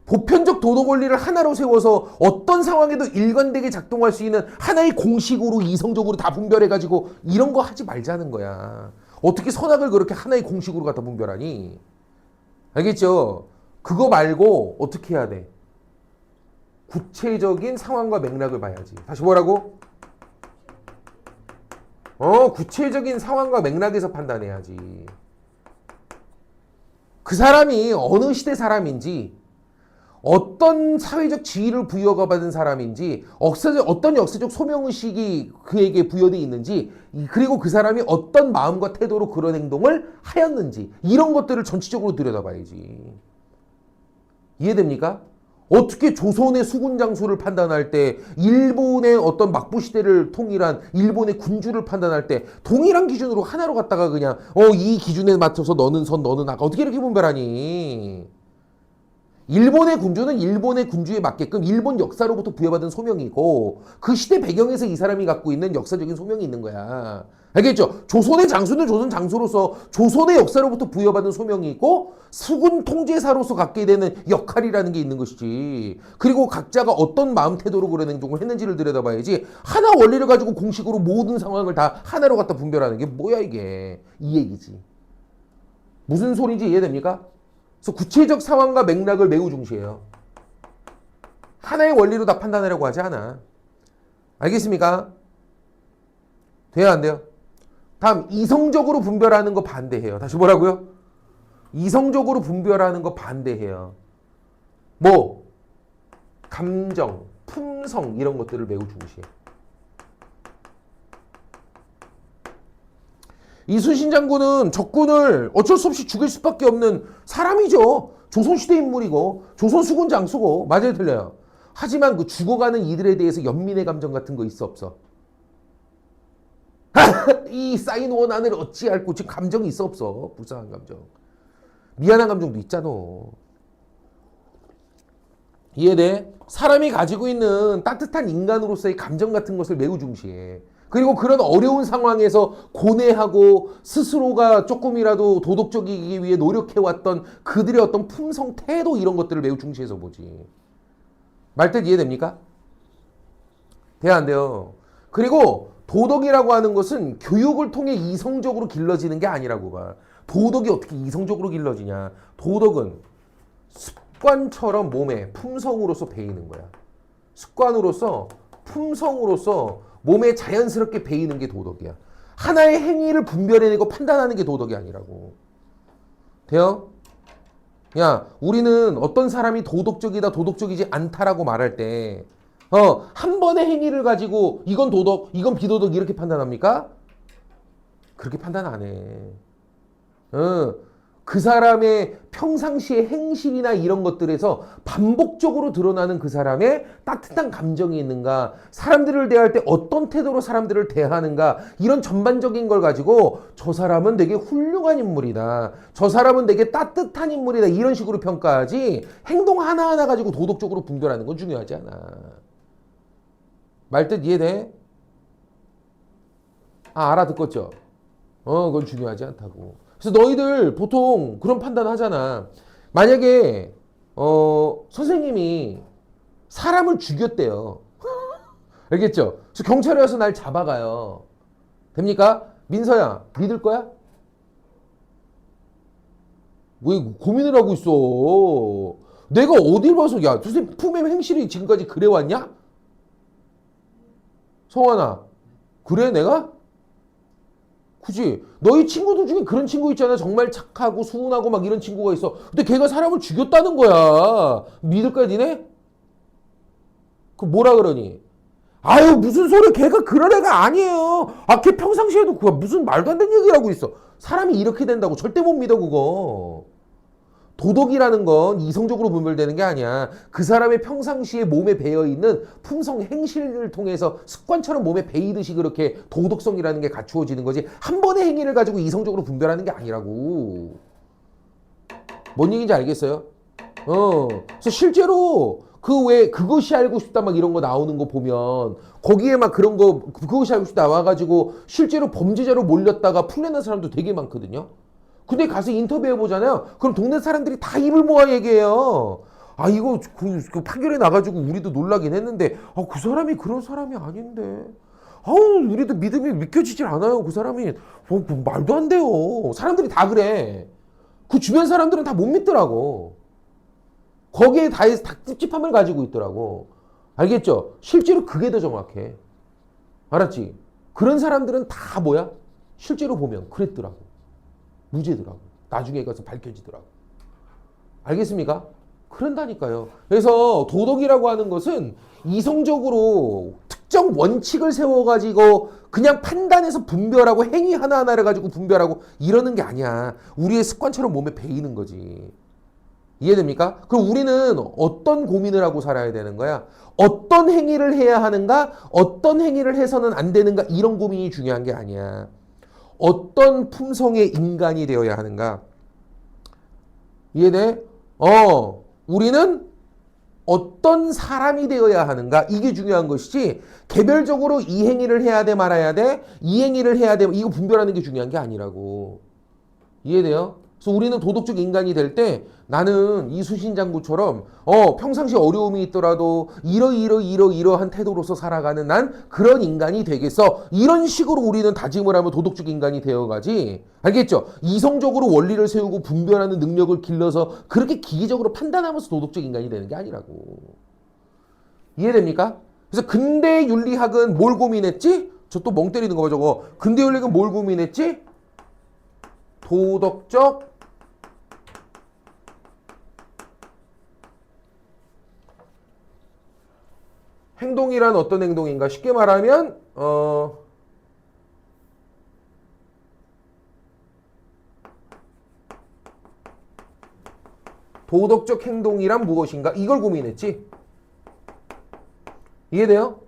보편적 도덕 원리를 하나로 세워서 어떤 상황에도 일관되게 작동할 수 있는 하나의 공식으로 이성적으로 다 분별해가지고 이런 거 하지 말자는 거야. 어떻게 선악을 그렇게 하나의 공식으로 갖다 분별하니? 알겠죠? 그거 말고 어떻게 해야 돼? 구체적인 상황과 맥락을 봐야지. 다시 뭐라고? 구체적인 상황과 맥락에서 판단해야지. 그 사람이 어느 시대 사람인지 어떤 사회적 지위를 부여가 받은 사람인지 어떤 역사적 소명의식이 그에게 부여되어 있는지 그리고 그 사람이 어떤 마음과 태도로 그런 행동을 하였는지 이런 것들을 전체적으로 들여다봐야지. 이해됩니까? 어떻게 조선의 수군 장수를 판단할 때 일본의 어떤 막부 시대를 통일한 일본의 군주를 판단할 때 동일한 기준으로 하나로 갖다가 그냥 이 기준에 맞춰서 너는 선 너는 악 어떻게 이렇게 분별하니? 일본의 군주는 일본의 군주에 맞게끔 일본 역사로부터 부여받은 소명이고 그 시대 배경에서 이 사람이 갖고 있는 역사적인 소명이 있는 거야. 알겠죠? 조선의 장수는 조선 장수로서 조선의 역사로부터 부여받은 소명이 있고 수군 통제사로서 갖게 되는 역할이라는 게 있는 것이지. 그리고 각자가 어떤 마음 태도로 그런 행동을 했는지를 들여다봐야지 하나 원리를 가지고 공식으로 모든 상황을 다 하나로 갖다 분별하는 게 뭐야 이게. 이 얘기지. 무슨 소리인지 이해됩니까? 그래서 구체적 상황과 맥락을 매우 중시해요. 하나의 원리로 다 판단하려고 하지 않아. 알겠습니까? 돼요, 안 돼요? 다음, 이성적으로 분별하는 거 반대해요. 다시 뭐라고요? 이성적으로 분별하는 거 반대해요. 뭐? 감정, 품성 이런 것들을 매우 중시해. 이순신 장군은 적군을 어쩔 수 없이 죽일 수밖에 없는 사람이죠. 조선시대 인물이고 조선 수군 장수고 맞아요 틀려요. 하지만 그 죽어가는 이들에 대해서 연민의 감정 같은 거 있어 없어? 이 쌓인 원한을 어찌할꼬 지금 감정이 있어 없어? 불쌍한 감정. 미안한 감정도 있잖아. 이해돼? 사람이 가지고 있는 따뜻한 인간으로서의 감정 같은 것을 매우 중시해. 그리고 그런 어려운 상황에서 고뇌하고 스스로가 조금이라도 도덕적이기 위해 노력해왔던 그들의 어떤 품성, 태도 이런 것들을 매우 중시해서 보지. 말뜻 이해됩니까? 돼야 안 돼요. 그리고 도덕이라고 하는 것은 교육을 통해 이성적으로 길러지는 게 아니라고 봐. 도덕이 어떻게 이성적으로 길러지냐. 도덕은 습관처럼 몸에 품성으로서 배이는 거야. 습관으로서 품성으로서 몸에 자연스럽게 배이는 게 도덕이야. 하나의 행위를 분별해내고 판단하는 게 도덕이 아니라고. 돼요? 야, 우리는 어떤 사람이 도덕적이다, 도덕적이지 않다라고 말할 때, 한 번의 행위를 가지고 이건 도덕, 이건 비도덕 이렇게 판단합니까? 그렇게 판단 안 해. 그 사람의 평상시의 행실이나 이런 것들에서 반복적으로 드러나는 그 사람의 따뜻한 감정이 있는가, 사람들을 대할 때 어떤 태도로 사람들을 대하는가, 이런 전반적인 걸 가지고 저 사람은 되게 훌륭한 인물이다, 저 사람은 되게 따뜻한 인물이다, 이런 식으로 평가하지 행동 하나하나 가지고 도덕적으로 분별하는 건 중요하지 않아. 말뜻 이해돼? 알아듣겠죠? 그건 중요하지 않다고. 그래서 너희들 보통 그런 판단 하잖아. 만약에 선생님이 사람을 죽였대요. 알겠죠? 그래서 경찰에 와서 날 잡아가요. 됩니까? 민서야, 믿을 거야? 왜 고민을 하고 있어? 내가 어딜 봐서, 야, 선생님 품의 행실이 지금까지 그래 왔냐? 성환아, 그래 내가? 그지? 너희 친구들 중에 그런 친구 있잖아. 정말 착하고 수은하고 막 이런 친구가 있어. 근데 걔가 사람을 죽였다는 거야. 믿을 거야 니네? 그 뭐라 그러니? 아유 무슨 소리, 걔가 그런 애가 아니에요. 걔 평상시에도 그거 무슨 말도 안 되는 얘기를 하고 있어. 사람이 이렇게 된다고 절대 못 믿어 그거. 도덕이라는 건 이성적으로 분별되는 게 아니야. 그 사람의 평상시에 몸에 배어있는 품성 행실을 통해서 습관처럼 몸에 배이듯이 그렇게 도덕성이라는 게 갖추어지는 거지, 한 번의 행위를 가지고 이성적으로 분별하는 게 아니라고. 뭔 얘기인지 알겠어요? 그래서 실제로 그 왜 그것이 알고 싶다 막 이런 거 나오는 거 보면 거기에 막 그런 거 그것이 알고 싶다 나와가지고 실제로 범죄자로 몰렸다가 풀려난 사람도 되게 많거든요. 근데 가서 인터뷰해 보잖아요. 그럼 동네 사람들이 다 입을 모아 얘기해요. 이거 그 판결에 나가지고 우리도 놀라긴 했는데 그 사람이 그런 사람이 아닌데 우리도 믿음이 믿겨지질 않아요. 그 사람이 그 말도 안 돼요. 사람들이 다 그래. 그 주변 사람들은 다 못 믿더라고. 거기에 다 찝찝함을 가지고 있더라고. 알겠죠? 실제로 그게 더 정확해. 알았지? 그런 사람들은 다 뭐야? 실제로 보면 그랬더라고. 무죄더라고. 나중에 가서 밝혀지더라고. 알겠습니까? 그런다니까요. 그래서 도덕이라고 하는 것은 이성적으로 특정 원칙을 세워가지고 그냥 판단해서 분별하고 행위 하나하나를 가지고 분별하고 이러는 게 아니야. 우리의 습관처럼 몸에 배이는 거지. 이해됩니까? 그럼 우리는 어떤 고민을 하고 살아야 되는 거야? 어떤 행위를 해야 하는가? 어떤 행위를 해서는 안 되는가? 이런 고민이 중요한 게 아니야. 어떤 품성의 인간이 되어야 하는가? 이해돼? 우리는 어떤 사람이 되어야 하는가? 이게 중요한 것이지, 개별적으로 이 행위를 해야 돼, 말아야 돼? 이 행위를 해야 돼, 이거 분별하는 게 중요한 게 아니라고. 이해돼요? 그래서 우리는 도덕적 인간이 될 때 나는 이수신 장구처럼 평상시 어려움이 있더라도 이러한 태도로서 살아가는 난 그런 인간이 되겠어. 이런 식으로 우리는 다짐을 하면 도덕적 인간이 되어가지. 알겠죠? 이성적으로 원리를 세우고 분별하는 능력을 길러서 그렇게 기계적으로 판단하면서 도덕적 인간이 되는 게 아니라고. 이해됩니까? 그래서 근대 윤리학은 뭘 고민했지? 저 또 멍 때리는 거 봐 저거. 근대 윤리학은 뭘 고민했지? 도덕적 행동이란 어떤 행동인가? 쉽게 말하면 도덕적 행동이란 무엇인가? 이걸 고민했지. 이해돼요?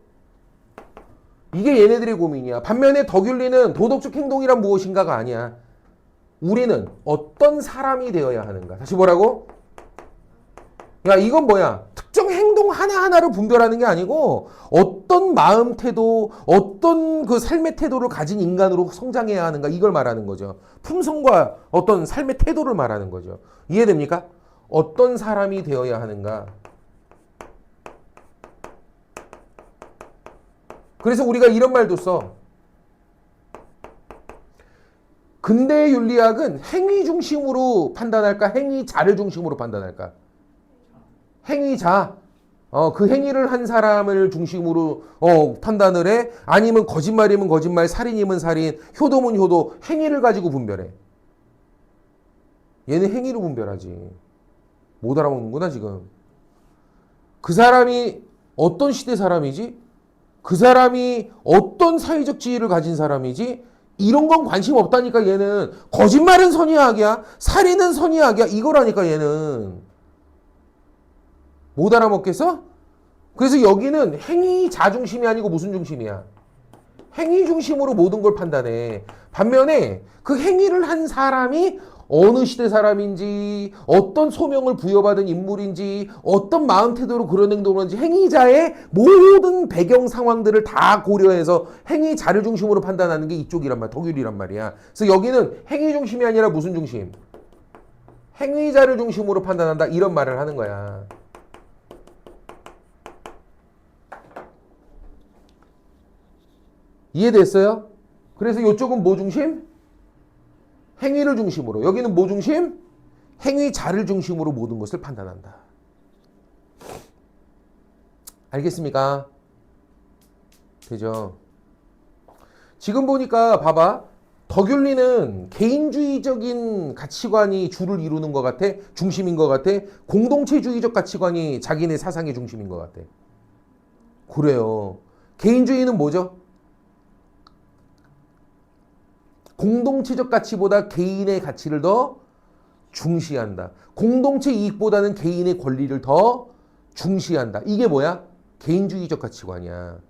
이게 얘네들의 고민이야. 반면에 덕윤리는 도덕적 행동이란 무엇인가가 아니야. 우리는 어떤 사람이 되어야 하는가? 다시 뭐라고? 야, 이건 뭐야? 특정 행동 하나하나를 분별하는 게 아니고 어떤 마음 태도, 어떤 그 삶의 태도를 가진 인간으로 성장해야 하는가, 이걸 말하는 거죠. 품성과 어떤 삶의 태도를 말하는 거죠. 이해됩니까? 어떤 사람이 되어야 하는가. 그래서 우리가 이런 말도 써. 근대의 윤리학은 행위 중심으로 판단할까? 행위자를 중심으로 판단할까? 행위자. 그 행위를 한 사람을 중심으로 판단을 해? 아니면 거짓말이면 거짓말, 살인이면 살인, 효도면 효도, 행위를 가지고 분별해. 얘는 행위로 분별하지. 못 알아먹는구나 지금. 그 사람이 어떤 시대 사람이지? 그 사람이 어떤 사회적 지위를 가진 사람이지? 이런 건 관심 없다니까 얘는. 거짓말은 선의악이야. 살인은 선의악이야. 이거라니까 얘는. 못 알아먹겠어? 그래서 여기는 행위자 중심이 아니고 무슨 중심이야? 행위 중심으로 모든 걸 판단해. 반면에 그 행위를 한 사람이 어느 시대 사람인지, 어떤 소명을 부여받은 인물인지, 어떤 마음 태도로 그런 행동을 하는지, 행위자의 모든 배경 상황들을 다 고려해서 행위자를 중심으로 판단하는 게 이쪽이란 말이야. 덕율이란 말이야. 그래서 여기는 행위 중심이 아니라 무슨 중심? 행위자를 중심으로 판단한다. 이런 말을 하는 거야. 이해됐어요? 그래서 이쪽은 뭐 중심? 행위를 중심으로. 여기는 뭐 중심? 행위자를 중심으로 모든 것을 판단한다. 알겠습니까? 되죠? 지금 보니까 봐봐. 덕윤리는 개인주의적인 가치관이 주를 이루는 것 같아? 중심인 것 같아? 공동체주의적 가치관이 자기네 사상의 중심인 것 같아? 그래요. 개인주의는 뭐죠? 공동체적 가치보다 개인의 가치를 더 중시한다. 공동체 이익보다는 개인의 권리를 더 중시한다. 이게 뭐야? 개인주의적 가치관이야.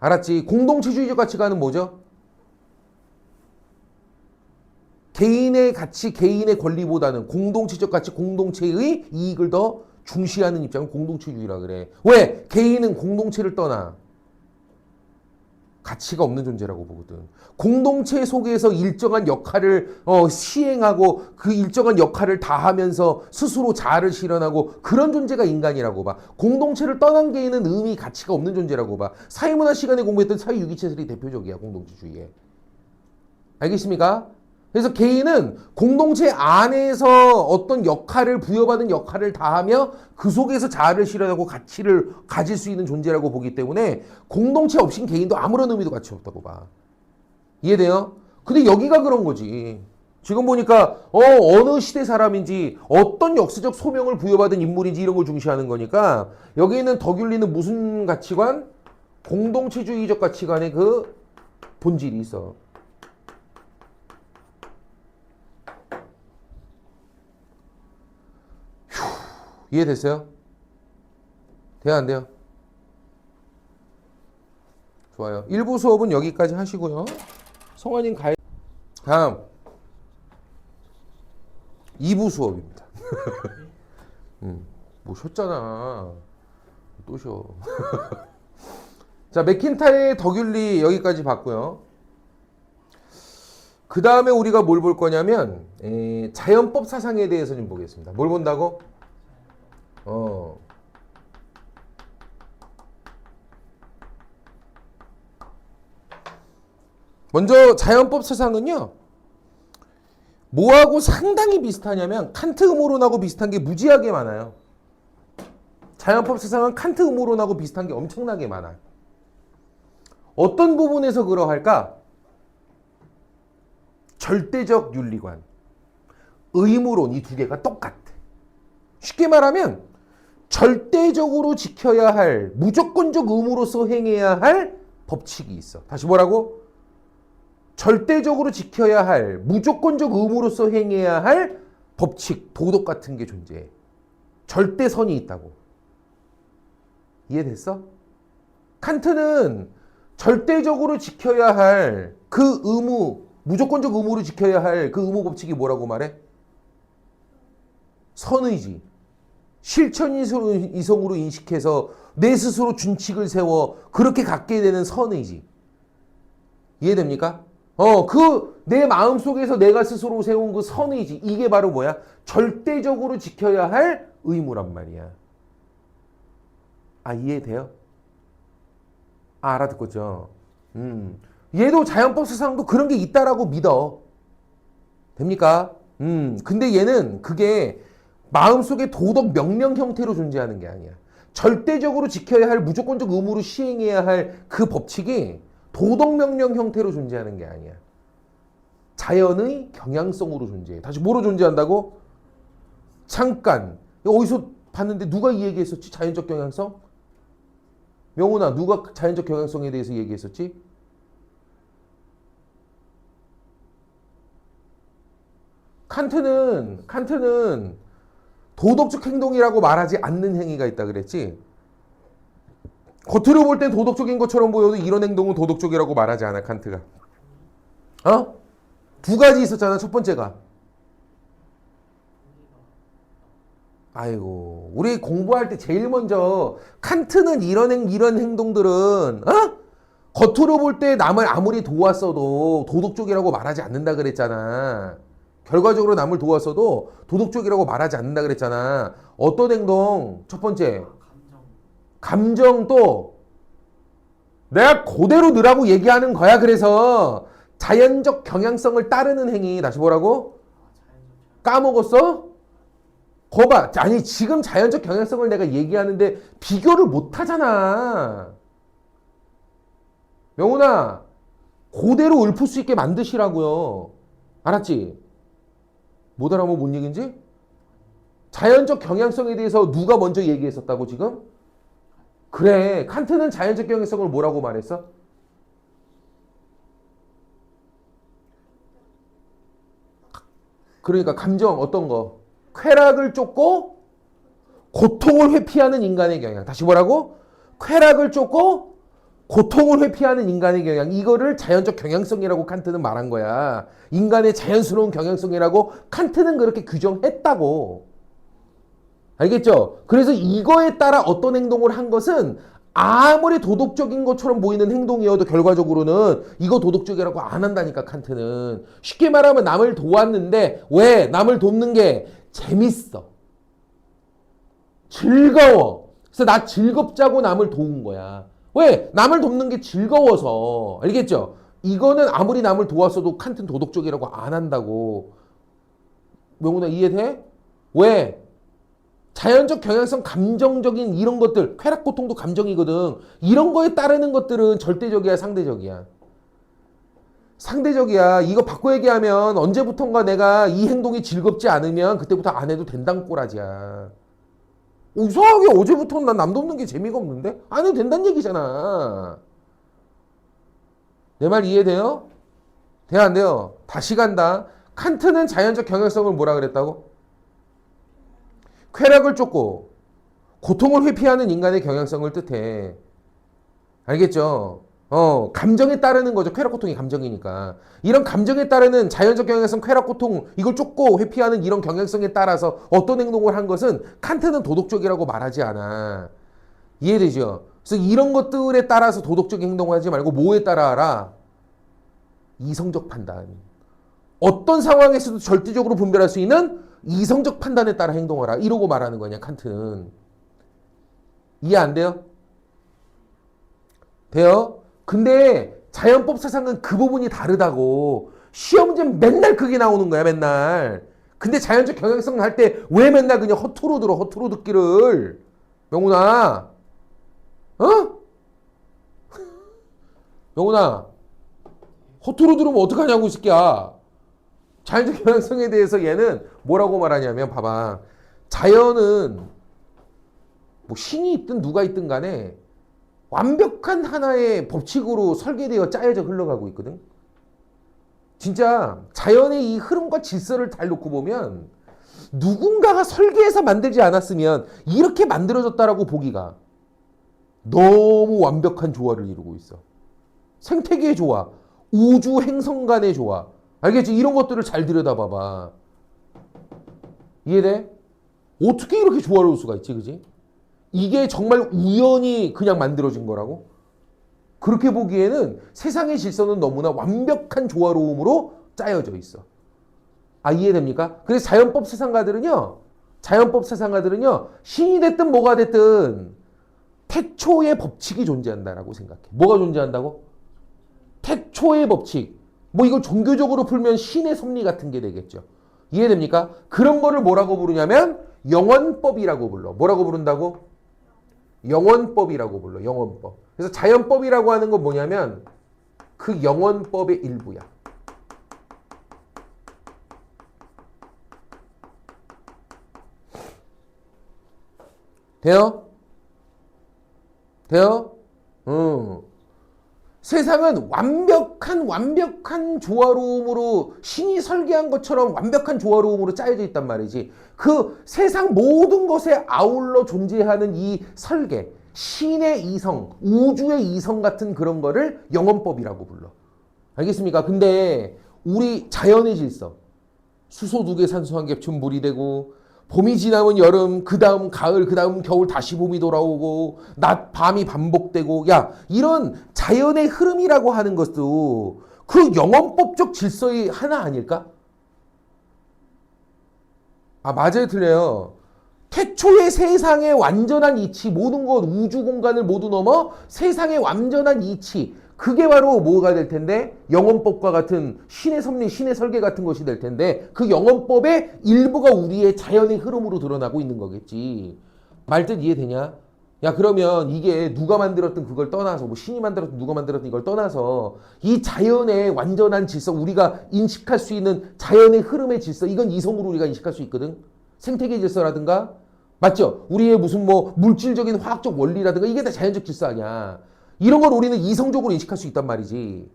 알았지? 공동체주의적 가치관은 뭐죠? 개인의 가치, 개인의 권리보다는 공동체적 가치, 공동체의 이익을 더 중시하는 입장을 공동체주의라 그래. 왜? 개인은 공동체를 떠나 가치가 없는 존재라고 보거든. 공동체 속에서 일정한 역할을 시행하고 그 일정한 역할을 다하면서 스스로 자아를 실현하고 그런 존재가 인간이라고 봐. 공동체를 떠난 개인은 의미, 가치가 없는 존재라고 봐. 사회문화 시간에 공부했던 사회유기체설이 대표적이야. 공동체주의에. 알겠습니까? 그래서 개인은 공동체 안에서 어떤 역할을 부여받은 역할을 다하며 그 속에서 자아를 실현하고 가치를 가질 수 있는 존재라고 보기 때문에 공동체 없인 개인도 아무런 의미도 가치 없다고 봐. 이해돼요? 근데 여기가 그런 거지. 지금 보니까 어느 시대 사람인지 어떤 역사적 소명을 부여받은 인물인지 이런 걸 중시하는 거니까 여기 있는 덕윤리는 무슨 가치관? 공동체주의적 가치관의 그 본질이 있어. 이해됐어요? 돼요, 안 돼요? 좋아요. 1부 수업은 여기까지 하시고요. 성환님 다음 2부 수업입니다. 뭐 쉬었잖아. 또 쉬어. 자, 맥킨타이의 덕윤리 여기까지 봤고요. 그 다음에 우리가 뭘 볼 거냐면 자연법 사상에 대해서 좀 보겠습니다. 뭘 본다고? 먼저 자연법 사상은요. 뭐하고 상당히 비슷하냐면 칸트 음모론하고 비슷한 게 무지하게 많아요. 자연법 사상은 칸트 음모론하고 비슷한 게 엄청나게 많아요. 어떤 부분에서 그러할까? 절대적 윤리관, 의무론 이 두 개가 똑같아. 쉽게 말하면 절대적으로 지켜야 할, 무조건적 의무로서 행해야 할 법칙이 있어. 다시 뭐라고? 절대적으로 지켜야 할, 무조건적 의무로서 행해야 할 법칙, 도덕 같은 게 존재해. 절대선이 있다고. 이해됐어? 칸트는 절대적으로 지켜야 할 그 의무, 무조건적 의무로 지켜야 할 그 의무 법칙이 뭐라고 말해? 선의지. 실천 이성으로 인식해서 내 스스로 준칙을 세워 그렇게 갖게 되는 선의지. 이해됩니까? 내 마음 속에서 내가 스스로 세운 그 선의지. 이게 바로 뭐야? 절대적으로 지켜야 할 의무란 말이야. 아, 이해돼요? 아, 알아듣겠죠? 얘도 자연법 사상도 그런 게 있다라고 믿어. 됩니까? 근데 얘는 그게 마음속에 도덕 명령 형태로 존재하는 게 아니야. 절대적으로 지켜야 할 무조건적 의무로 시행해야 할 그 법칙이 도덕 명령 형태로 존재하는 게 아니야. 자연의 경향성으로 존재해. 다시 뭐로 존재한다고? 잠깐. 어디서 봤는데 누가 이 얘기했었지? 자연적 경향성? 명훈아, 누가 자연적 경향성에 대해서 얘기했었지? 칸트는 도덕적 행동이라고 말하지 않는 행위가 있다 그랬지. 겉으로 볼 땐 도덕적인 것처럼 보여도 이런 행동은 도덕적이라고 말하지 않아, 칸트가. 어? 두 가지 있었잖아, 첫 번째가. 아이고, 우리 공부할 때 제일 먼저 칸트는 이런 행동들은 겉으로 볼 때 남을 아무리 도왔어도 도덕적이라고 말하지 않는다 그랬잖아. 결과적으로 남을 도왔어도 도덕적이라고 말하지 않는다 그랬잖아. 어떤 행동? 첫 번째, 감정 또 내가 그대로 넣으라고 얘기하는 거야. 그래서 자연적 경향성을 따르는 행위. 다시 뭐라고? 까먹었어? 거봐. 아니 지금 자연적 경향성을 내가 얘기하는데 비교를 못 하잖아. 명훈아, 그대로 읊을 수 있게 만드시라고요. 알았지? 못 알아보면 뭔 얘기인지? 자연적 경향성에 대해서 누가 먼저 얘기했었다고 지금? 그래. 칸트는 자연적 경향성을 뭐라고 말했어? 그러니까 감정 어떤 거? 쾌락을 쫓고 고통을 회피하는 인간의 경향. 다시 뭐라고? 쾌락을 쫓고 고통을 회피하는 인간의 경향. 이거를 자연적 경향성이라고 칸트는 말한 거야. 인간의 자연스러운 경향성이라고 칸트는 그렇게 규정했다고. 알겠죠? 그래서 이거에 따라 어떤 행동을 한 것은 아무리 도덕적인 것처럼 보이는 행동이어도 결과적으로는 이거 도덕적이라고 안 한다니까, 칸트는. 쉽게 말하면 남을 도왔는데 왜? 남을 돕는 게 재밌어. 즐거워. 그래서 나 즐겁자고 남을 도운 거야. 왜? 남을 돕는 게 즐거워서. 알겠죠? 이거는 아무리 남을 도왔어도 칸트는 도덕적이라고 안 한다고. 명훈아 이해돼? 왜? 자연적 경향성, 감정적인 이런 것들, 쾌락, 고통도 감정이거든. 이런 거에 따르는 것들은 절대적이야, 상대적이야? 상대적이야. 이거 바꿔 얘기하면 언제부턴가 내가 이 행동이 즐겁지 않으면 그때부터 안 해도 된다는 꼬라지야. 이상하게 어제부터는 난 남 돕는 게 재미가 없는데? 안 해도 된다는 얘기잖아. 내 말 이해돼요? 돼요, 안 돼요? 다시 간다. 칸트는 자연적 경향성을 뭐라 그랬다고? 쾌락을 쫓고 고통을 회피하는 인간의 경향성을 뜻해. 알겠죠? 감정에 따르는 거죠. 쾌락, 고통이 감정이니까. 이런 감정에 따르는 자연적 경향성, 쾌락, 고통, 이걸 쫓고 회피하는 이런 경향성에 따라서 어떤 행동을 한 것은 칸트는 도덕적이라고 말하지 않아. 이해되죠? 그래서 이런 것들에 따라서 도덕적인 행동을 하지 말고 뭐에 따라 하라? 이성적 판단. 어떤 상황에서도 절대적으로 분별할 수 있는 이성적 판단에 따라 행동하라. 이러고 말하는 거냐, 칸트는. 이해 안 돼요? 돼요? 근데 자연법 사상은 그 부분이 다르다고. 시험 문제 맨날 그게 나오는 거야, 맨날. 근데 자연적 경향성 할 때 왜 맨날 그냥 허투루 들어, 허투루 듣기를. 명훈아, 어? 명훈아, 허투루 들으면 어떡하냐고, 이 새끼야. 자연적 경향성에 대해서 얘는 뭐라고 말하냐면, 봐봐. 자연은 뭐 신이 있든 누가 있든 간에 완벽한 하나의 법칙으로 설계되어 짜여져 흘러가고 있거든. 진짜 자연의 이 흐름과 질서를 잘 놓고 보면 누군가가 설계해서 만들지 않았으면 이렇게 만들어졌다라고 보기가 너무 완벽한 조화를 이루고 있어. 생태계의 조화, 우주 행성 간의 조화. 알겠지? 이런 것들을 잘 들여다봐봐. 이해돼? 어떻게 이렇게 조화로울 수가 있지, 그지? 이게 정말 우연히 그냥 만들어진 거라고? 그렇게 보기에는 세상의 질서는 너무나 완벽한 조화로움으로 짜여져 있어. 아, 이해됩니까? 그래서 자연법 사상가들은요, 신이 됐든 뭐가 됐든 태초의 법칙이 존재한다라고 생각해. 뭐가 존재한다고? 태초의 법칙. 뭐 이걸 종교적으로 풀면 신의 섭리 같은 게 되겠죠. 이해됩니까? 그런 거를 뭐라고 부르냐면 영원법이라고 불러. 뭐라고 부른다고? 영원법이라고 불러. 영원법. 그래서 자연법이라고 하는 건 뭐냐면 그 영원법의 일부야. 돼요? 돼요? 세상은 완벽한 조화로움으로 신이 설계한 것처럼 완벽한 조화로움으로 짜여져 있단 말이지. 그 세상 모든 것에 아울러 존재하는 이 설계, 신의 이성, 우주의 이성 같은 그런 거를 영원법이라고 불러. 알겠습니까? 근데 우리 자연의 질서, 수소 2개, 산소 1개 합치면 물이 되고, 봄이 지나면 여름, 그 다음 가을, 그 다음 겨울 다시 봄이 돌아오고, 낮, 밤이 반복되고, 야, 이런 자연의 흐름이라고 하는 것도 그 영원법적 질서의 하나 아닐까? 아, 맞아요, 틀려요. 태초의 세상의 완전한 이치, 모든 것, 우주 공간을 모두 넘어 세상의 완전한 이치, 그게 바로 뭐가 될 텐데? 영원법과 같은 신의 섭리, 신의 설계 같은 것이 될 텐데, 그 영원법의 일부가 우리의 자연의 흐름으로 드러나고 있는 거겠지. 말뜻 이해되냐? 야, 그러면 이게 누가 만들었든 그걸 떠나서, 뭐 신이 만들었든 누가 만들었든 이걸 떠나서, 이 자연의 완전한 질서, 우리가 인식할 수 있는 자연의 흐름의 질서, 이건 이성으로 우리가 인식할 수 있거든? 생태계 질서라든가, 맞죠? 우리의 무슨 뭐 물질적인 화학적 원리라든가, 이게 다 자연적 질서 아니야. 이런 걸 우리는 이성적으로 인식할 수 있단 말이지.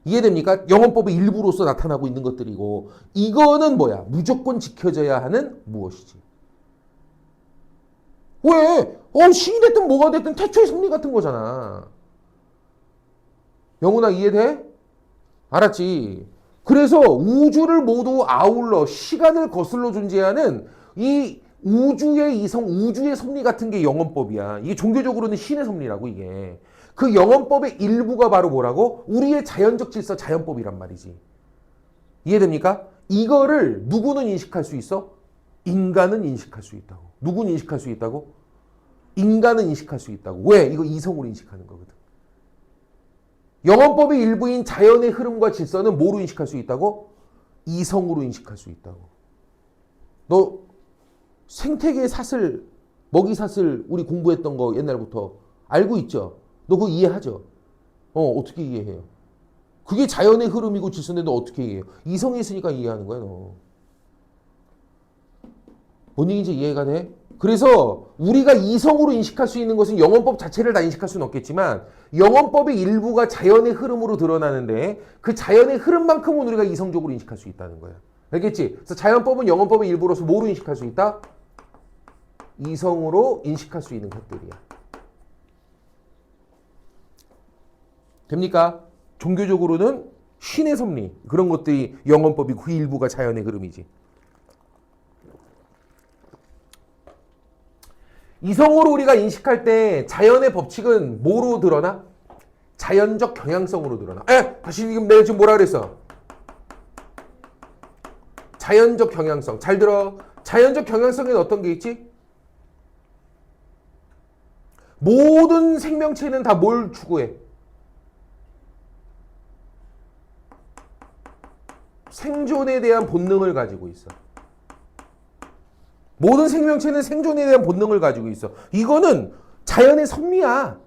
이해됩니까? 영원법의 일부로서 나타나고 있는 것들이고, 이거는 뭐야? 무조건 지켜져야 하는 무엇이지. 왜? 신이 됐든 뭐가 됐든 태초의 섭리 같은 거잖아. 영훈아, 이해돼? 알았지? 그래서 우주를 모두 아울러 시간을 거슬러 존재하는 이 우주의 이성, 우주의 섭리 같은 게 영원법이야. 이게 종교적으로는 신의 섭리라고, 이게. 그 영원법의 일부가 바로 뭐라고? 우리의 자연적 질서, 자연법이란 말이지. 이해됩니까? 이거를 누구는 인식할 수 있어? 인간은 인식할 수 있다고. 누구는 인식할 수 있다고? 인간은 인식할 수 있다고. 왜? 이거 이성으로 인식하는 거거든. 영원법의 일부인 자연의 흐름과 질서는 뭐로 인식할 수 있다고? 이성으로 인식할 수 있다고. 너 생태계 사슬, 먹이 사슬 우리 공부했던 거 옛날부터 알고 있죠? 너 그거 이해하죠? 어떻게 이해해요? 그게 자연의 흐름이고 질서인데 너 어떻게 이해해요? 이성이 있으니까 이해하는 거야, 너. 뭔 얘기인지 이해가 돼? 그래서 우리가 이성으로 인식할 수 있는 것은 영원법 자체를 다 인식할 수는 없겠지만 영원법의 일부가 자연의 흐름으로 드러나는데 그 자연의 흐름만큼은 우리가 이성적으로 인식할 수 있다는 거야. 알겠지? 그래서 자연법은 영원법의 일부로서 뭐로 인식할 수 있다? 이성으로 인식할 수 있는 것들이야. 됩니까? 종교적으로는 신의 섭리, 그런 것들이 영원법이고 그 일부가 자연의 흐름이지. 이성으로 우리가 인식할 때 자연의 법칙은 뭐로 드러나? 자연적 경향성으로 드러나. 다시 내가 지금 뭐라 그랬어? 자연적 경향성. 잘 들어. 자연적 경향성에는 어떤 게 있지? 모든 생명체는 다 뭘 추구해? 생존에 대한 본능을 가지고 있어. 모든 생명체는 생존에 대한 본능을 가지고 있어. 이거는 자연의 섭리야.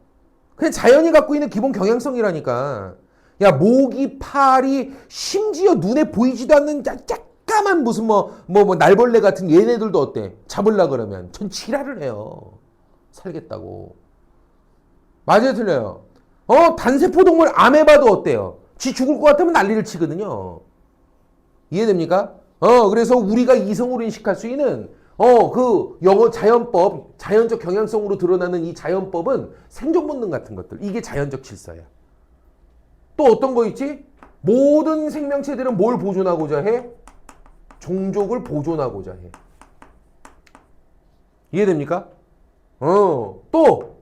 그냥 자연이 갖고 있는 기본 경향성이라니까. 야, 모기, 파리, 심지어 눈에 보이지도 않는 짝짝까만 무슨 날벌레 같은 얘네들도 어때? 잡으려 그러면 전 지랄을 해요. 살겠다고. 맞아요, 틀려요? 단세포 동물 아메바도 어때요? 지 죽을 것 같으면 난리를 치거든요. 이해됩니까? 그래서 우리가 이성으로 인식할 수 있는 그 영어 자연법, 자연적 경향성으로 드러나는 이 자연법은 생존 본능 같은 것들. 이게 자연적 질서야. 또 어떤 거 있지? 모든 생명체들은 뭘 보존하고자 해? 종족을 보존하고자 해. 이해됩니까? 또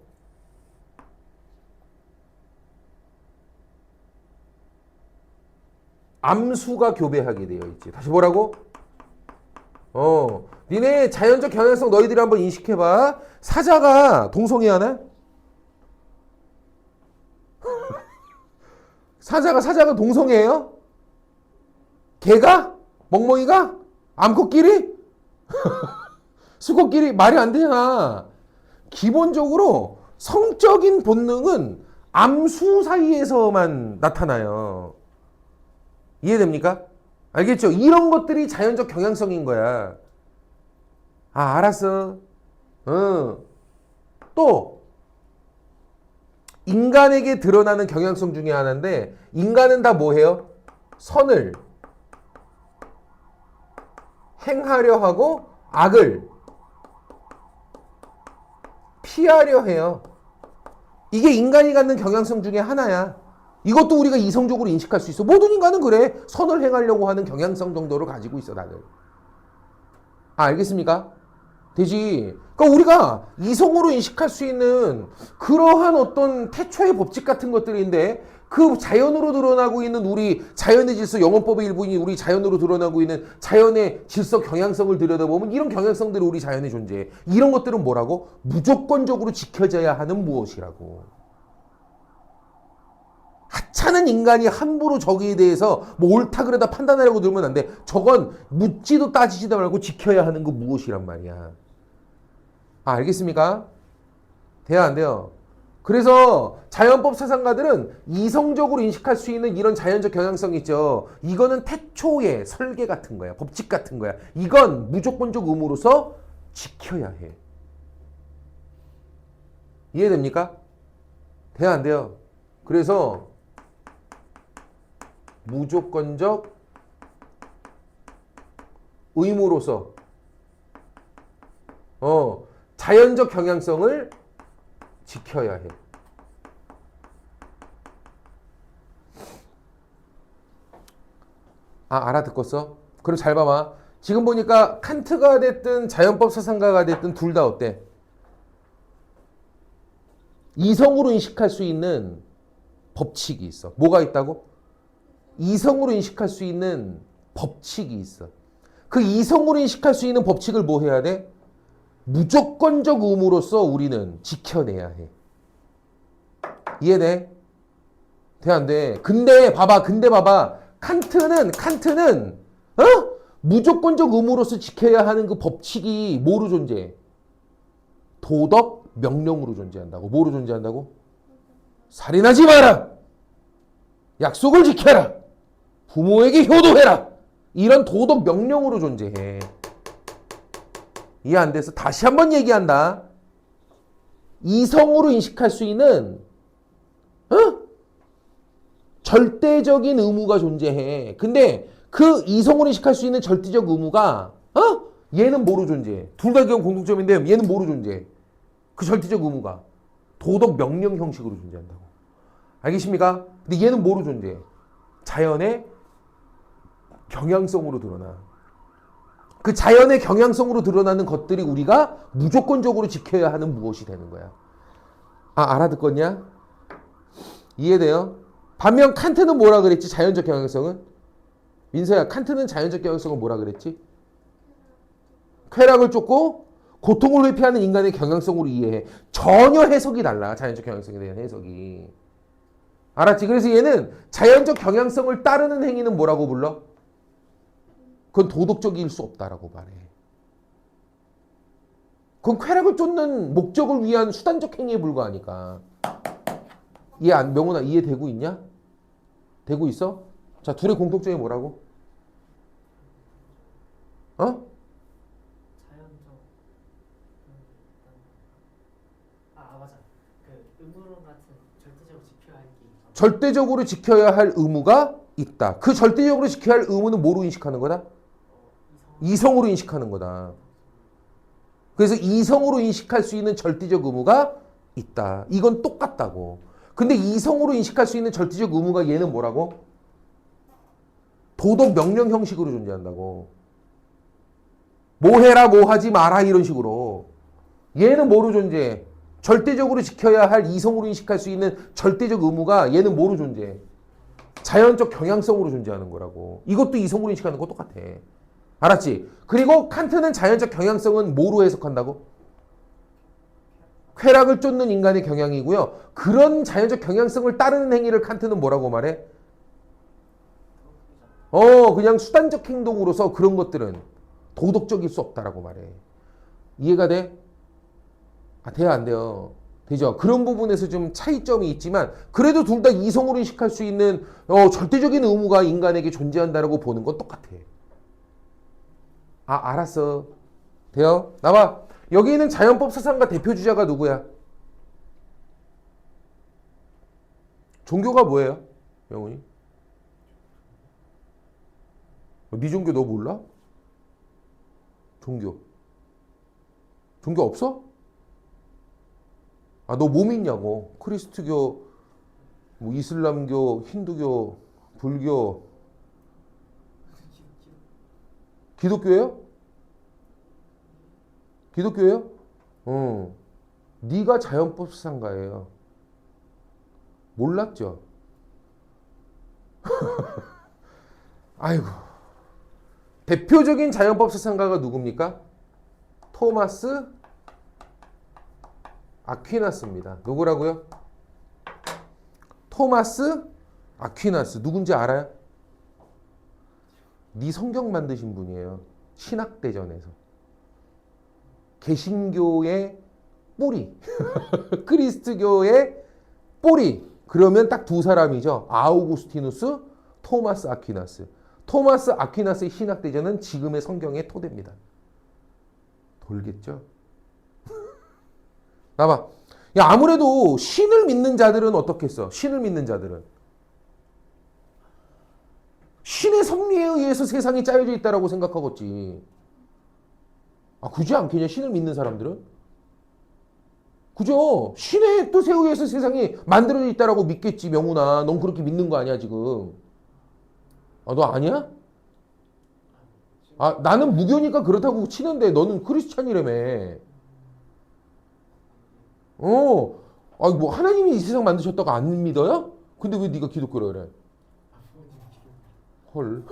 암수가 교배하게 되어 있지. 다시 뭐라고? 니네 자연적 경향성 너희들이 한번 인식해봐. 사자가 동성애 하나? 사자가 동성애예요? 개가? 멍멍이가? 암컷끼리? 수컷끼리? 말이 안 되잖아. 기본적으로 성적인 본능은 암수 사이에서만 나타나요. 이해됩니까? 알겠죠? 이런 것들이 자연적 경향성인 거야. 알았어. 또 인간에게 드러나는 경향성 중에 하나인데 인간은 다 뭐해요? 선을 행하려 하고 악을 피하려 해요. 이게 인간이 갖는 경향성 중에 하나야. 이것도 우리가 이성적으로 인식할 수 있어. 모든 인간은 그래. 선을 행하려고 하는 경향성 정도를 가지고 있어, 다들. 알겠습니까? 되지. 그러니까 우리가 이성으로 인식할 수 있는 그러한 어떤 태초의 법칙 같은 것들인데 그 자연으로 드러나고 있는 우리 자연의 질서, 영어법의 일부인 우리 자연으로 드러나고 있는 자연의 질서 경향성을 들여다보면 이런 경향성들이 우리 자연에 존재해. 이런 것들은 뭐라고? 무조건적으로 지켜져야 하는 무엇이라고. 하찮은 인간이 함부로 저기에 대해서 뭐 옳다 그러다 판단하려고 들면 안 돼. 저건 묻지도 따지지도 말고 지켜야 하는 거 무엇이란 말이야. 알겠습니까? 돼야 안 돼요? 그래서 자연법 사상가들은 이성적으로 인식할 수 있는 이런 자연적 경향성 있죠. 이거는 태초의 설계 같은 거야. 법칙 같은 거야. 이건 무조건적 의무로서 지켜야 해. 이해됩니까? 돼야 안 돼요? 그래서 무조건적 의무로서 자연적 경향성을 지켜야 해. 알아듣겠어? 그럼 잘 봐봐. 지금 보니까 칸트가 됐든 자연법 사상가가 됐든 둘 다 어때? 이성으로 인식할 수 있는 법칙이 있어. 뭐가 있다고? 이성으로 인식할 수 있는 법칙이 있어. 그 이성으로 인식할 수 있는 법칙을 뭐 해야 돼? 무조건적 의무로서 우리는 지켜내야 해. 이해돼? 돼, 안 돼? 근데 봐봐. 칸트는 무조건적 의무로서 지켜야 하는 그 법칙이 뭐로 존재해? 도덕 명령으로 존재한다고. 뭐로 존재한다고? 살인하지 마라. 약속을 지켜라. 부모에게 효도해라. 이런 도덕 명령으로 존재해. 이해 안 돼서 다시 한번 얘기한다. 이성으로 인식할 수 있는 절대적인 의무가 존재해. 근데 그 이성으로 인식할 수 있는 절대적 의무가 얘는 뭐로 존재해? 둘 다 공통점인데 얘는 뭐로 존재해? 그 절대적 의무가 도덕 명령 형식으로 존재한다고. 알겠습니까? 근데 얘는 뭐로 존재해? 자연의 경향성으로 드러나. 그 자연의 경향성으로 드러나는 것들이 우리가 무조건적으로 지켜야 하는 무엇이 되는 거야. 알아듣겠냐? 이해돼요? 반면 칸트는 뭐라 그랬지? 자연적 경향성은? 민서야, 칸트는 자연적 경향성을 뭐라 그랬지? 쾌락을 쫓고 고통을 회피하는 인간의 경향성으로 이해해. 전혀 해석이 달라. 자연적 경향성에 대한 해석이. 알았지? 그래서 얘는 자연적 경향성을 따르는 행위는 뭐라고 불러? 그건 도덕적일 수 없다라고 말해. 그건 쾌락을 쫓는 목적을 위한 수단적 행위에 불과하니까. 명훈아, 이해되고 있냐? 되고 있어? 자, 둘의 공통점이 뭐라고? 자연적 맞아. 그 의무론 같은 절대적으로 지켜야 할 게 있어. 절대적으로 지켜야 할 의무가 있다. 그 절대적으로 지켜야 할 의무는 뭐로 인식하는 거다? 이성으로 인식하는 거다. 그래서 이성으로 인식할 수 있는 절대적 의무가 있다. 이건 똑같다고. 근데 이성으로 인식할 수 있는 절대적 의무가 얘는 뭐라고? 도덕 명령 형식으로 존재한다고. 뭐 해라 뭐 하지 마라 이런 식으로. 얘는 뭐로 존재해? 절대적으로 지켜야 할 이성으로 인식할 수 있는 절대적 의무가 얘는 뭐로 존재해? 자연적 경향성으로 존재하는 거라고. 이것도 이성으로 인식하는 거 똑같아. 알았지? 그리고 칸트는 자연적 경향성은 뭐로 해석한다고? 쾌락을 쫓는 인간의 경향이고요. 그런 자연적 경향성을 따르는 행위를 칸트는 뭐라고 말해? 그냥 수단적 행동으로서 그런 것들은 도덕적일 수 없다라고 말해. 이해가 돼? 돼야 안 돼요? 되죠? 그런 부분에서 좀 차이점이 있지만 그래도 둘 다 이성으로 인식할 수 있는 절대적인 의무가 인간에게 존재한다라고 보는 건 똑같아. 알았어. 돼요? 나와. 여기 있는 자연법 사상가 대표 주자가 누구야? 종교가 뭐예요? 영훈이? 네 종교 너 몰라? 종교. 종교 없어? 아, 너 뭐 믿냐고. 크리스트교, 뭐 이슬람교, 힌두교, 불교, 기독교예요? 기독교예요? 어. 네가 자연법 사상가예요. 몰랐죠? 아이고. 대표적인 자연법 사상가가 누굽니까? 토마스 아퀴나스입니다. 누구라고요? 토마스 아퀴나스. 누군지 알아요? 네 성경 만드신 분이에요. 신학대전에서. 개신교의 뿌리. 그리스도교의 뿌리. 그러면 딱 두 사람이죠. 아우구스티누스, 토마스 아퀴나스. 토마스 아퀴나스의 신학대전은 지금의 성경의 토대입니다. 돌겠죠? 나봐. 야, 아무래도 신을 믿는 자들은 어떻겠어? 신을 믿는 자들은. 신의 섭리에 의해서 세상이 짜여져 있다라고 생각하겠지. 아, 그지 않겠냐? 신을 믿는 사람들은? 그죠? 신의 뜻에 의해서 세상이 만들어져 있다라고 믿겠지, 명훈아. 넌 그렇게 믿는 거 아니야, 지금. 아, 너 아니야? 아, 나는 무교니까 그렇다고 치는데 너는 크리스찬이라며. 아, 뭐 하나님이 이 세상 만드셨다고 안 믿어요? 근데 왜 네가 기독교라 그래? 헐.